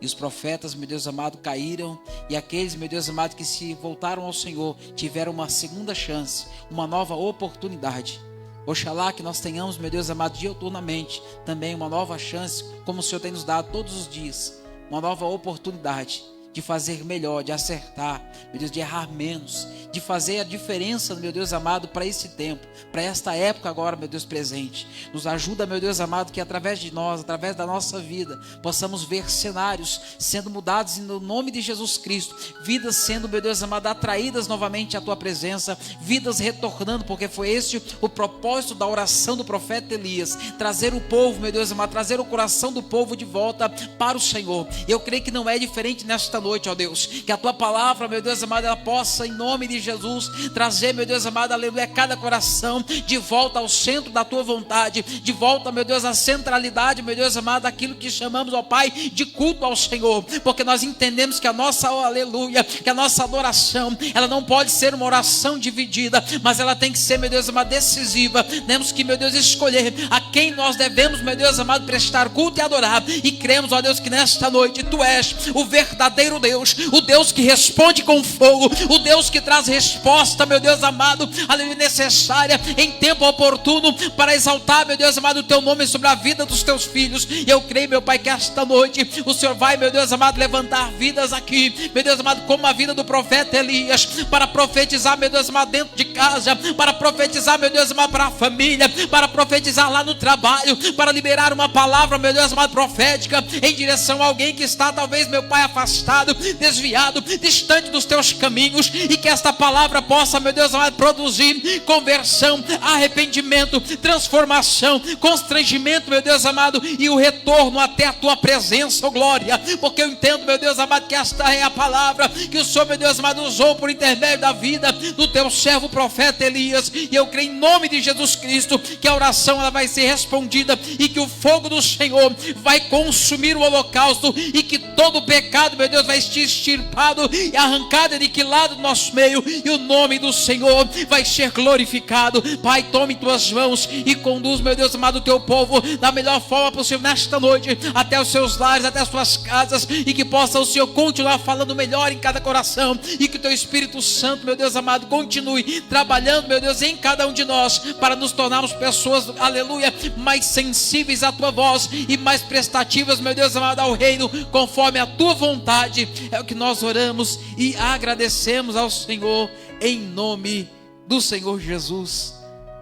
E os profetas, meu Deus amado, caíram. E aqueles, meu Deus amado, que se voltaram ao Senhor, tiveram uma segunda chance, uma nova oportunidade. Oxalá que nós tenhamos, meu Deus amado, diuturnamente também uma nova chance, como o Senhor tem nos dado todos os dias. Uma nova oportunidade de fazer melhor, de acertar, meu Deus, de errar menos, de fazer a diferença, meu Deus amado, para esse tempo, para esta época agora, meu Deus, presente. Nos ajuda, meu Deus amado, que através de nós, através da nossa vida, possamos ver cenários sendo mudados no nome de Jesus Cristo, vidas sendo, meu Deus amado, atraídas novamente à tua presença, vidas retornando, porque foi este o propósito da oração do profeta Elias, trazer o povo, meu Deus amado, trazer o coração do povo de volta para o Senhor. Eu creio que não é diferente nesta noite, ó Deus, que a tua palavra, meu Deus amado, ela possa, em nome de Jesus, trazer, meu Deus amado, aleluia, cada coração de volta ao centro da tua vontade, de volta, meu Deus, à centralidade, meu Deus amado, aquilo que chamamos, ó Pai, de culto ao Senhor, porque nós entendemos que a nossa, ó, aleluia, que a nossa adoração, ela não pode ser uma oração dividida, mas ela tem que ser, meu Deus amado, decisiva. Temos que, meu Deus, escolher a quem nós devemos, meu Deus amado, prestar culto e adorar, e cremos, ó Deus, que nesta noite tu és o verdadeiro Deus, o Deus que responde com fogo, o Deus que traz resposta, meu Deus amado, aleluia, necessária, em tempo oportuno, para exaltar, meu Deus amado, o teu nome sobre a vida dos teus filhos. E eu creio, meu Pai, que esta noite o Senhor vai, meu Deus amado, levantar vidas aqui, meu Deus amado, como a vida do profeta Elias, para profetizar, meu Deus amado, dentro de casa, para profetizar, meu Deus amado, para a família, para profetizar lá no trabalho, para liberar uma palavra, meu Deus amado, profética, em direção a alguém que está, talvez, meu Pai, afastado, desviado, distante dos teus caminhos, e que esta palavra possa, meu Deus amado, produzir conversão, arrependimento, transformação, constrangimento, meu Deus amado, e o retorno até a tua presença, oh glória, porque eu entendo, meu Deus amado, que esta é a palavra que o Senhor, meu Deus amado, usou por intermédio da vida do teu servo profeta Elias, e eu creio em nome de Jesus Cristo, que a oração ela vai ser respondida, e que o fogo do Senhor vai consumir o holocausto, e que todo o pecado, meu Deus, vai ser extirpado e arrancado, aniquilado do nosso meio, e o nome do Senhor vai ser glorificado. Pai, tome em tuas mãos e conduz, meu Deus amado, o teu povo da melhor forma possível nesta noite, até os seus lares, até as suas casas, e que possa o Senhor continuar falando melhor em cada coração, e que o teu Espírito Santo, meu Deus amado, continue trabalhando, meu Deus, em cada um de nós, para nos tornarmos pessoas, aleluia, mais sensíveis à tua voz e mais prestativas, meu Deus amado, ao reino, conforme a tua vontade. É o que nós oramos e agradecemos ao Senhor, em nome do Senhor Jesus.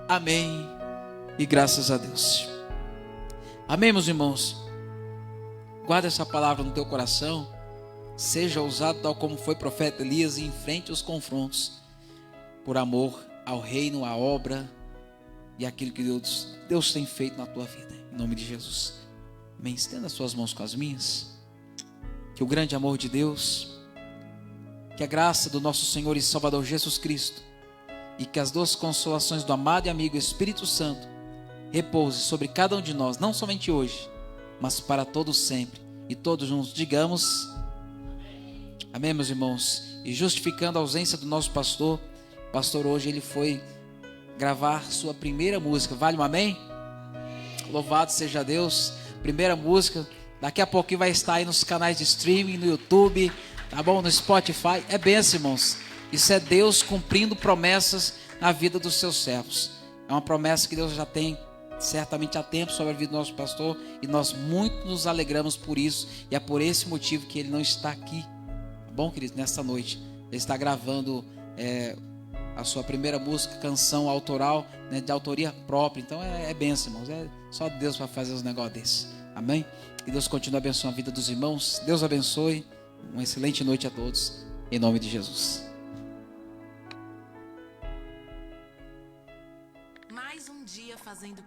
Amém e graças a Deus. Amém, meus irmãos. Guarda essa palavra no teu coração. Seja usado tal como foi o profeta Elias, e enfrente os confrontos por amor ao reino, à obra e aquilo que Deus tem feito na tua vida, em nome de Jesus. Amém. Estenda as suas mãos com as minhas. Que o grande amor de Deus, que a graça do nosso Senhor e Salvador Jesus Cristo, e que as doces consolações do amado e amigo Espírito Santo repouse sobre cada um de nós, não somente hoje, mas para todos sempre. E todos juntos digamos amém, meus irmãos. E justificando a ausência do nosso pastor, o pastor hoje ele foi gravar sua primeira música. Vale um amém? Louvado seja Deus. Primeira música, daqui a pouquinho vai estar aí nos canais de streaming, no YouTube, tá bom? No Spotify. É bênção, irmãos. Isso é Deus cumprindo promessas na vida dos seus servos. É uma promessa que Deus já tem certamente há tempo sobre a vida do nosso pastor, e nós muito nos alegramos por isso, e é por esse motivo que ele não está aqui, tá bom, querido, nesta noite, Ele está gravando a sua primeira música, canção autoral, né, de autoria própria. Então é bênção, irmãos. É só Deus para fazer os negócios desses. Amém? Que Deus continue abençoando a vida dos irmãos. Deus abençoe. Uma excelente noite a todos. Em nome de Jesus. Mais um dia fazendo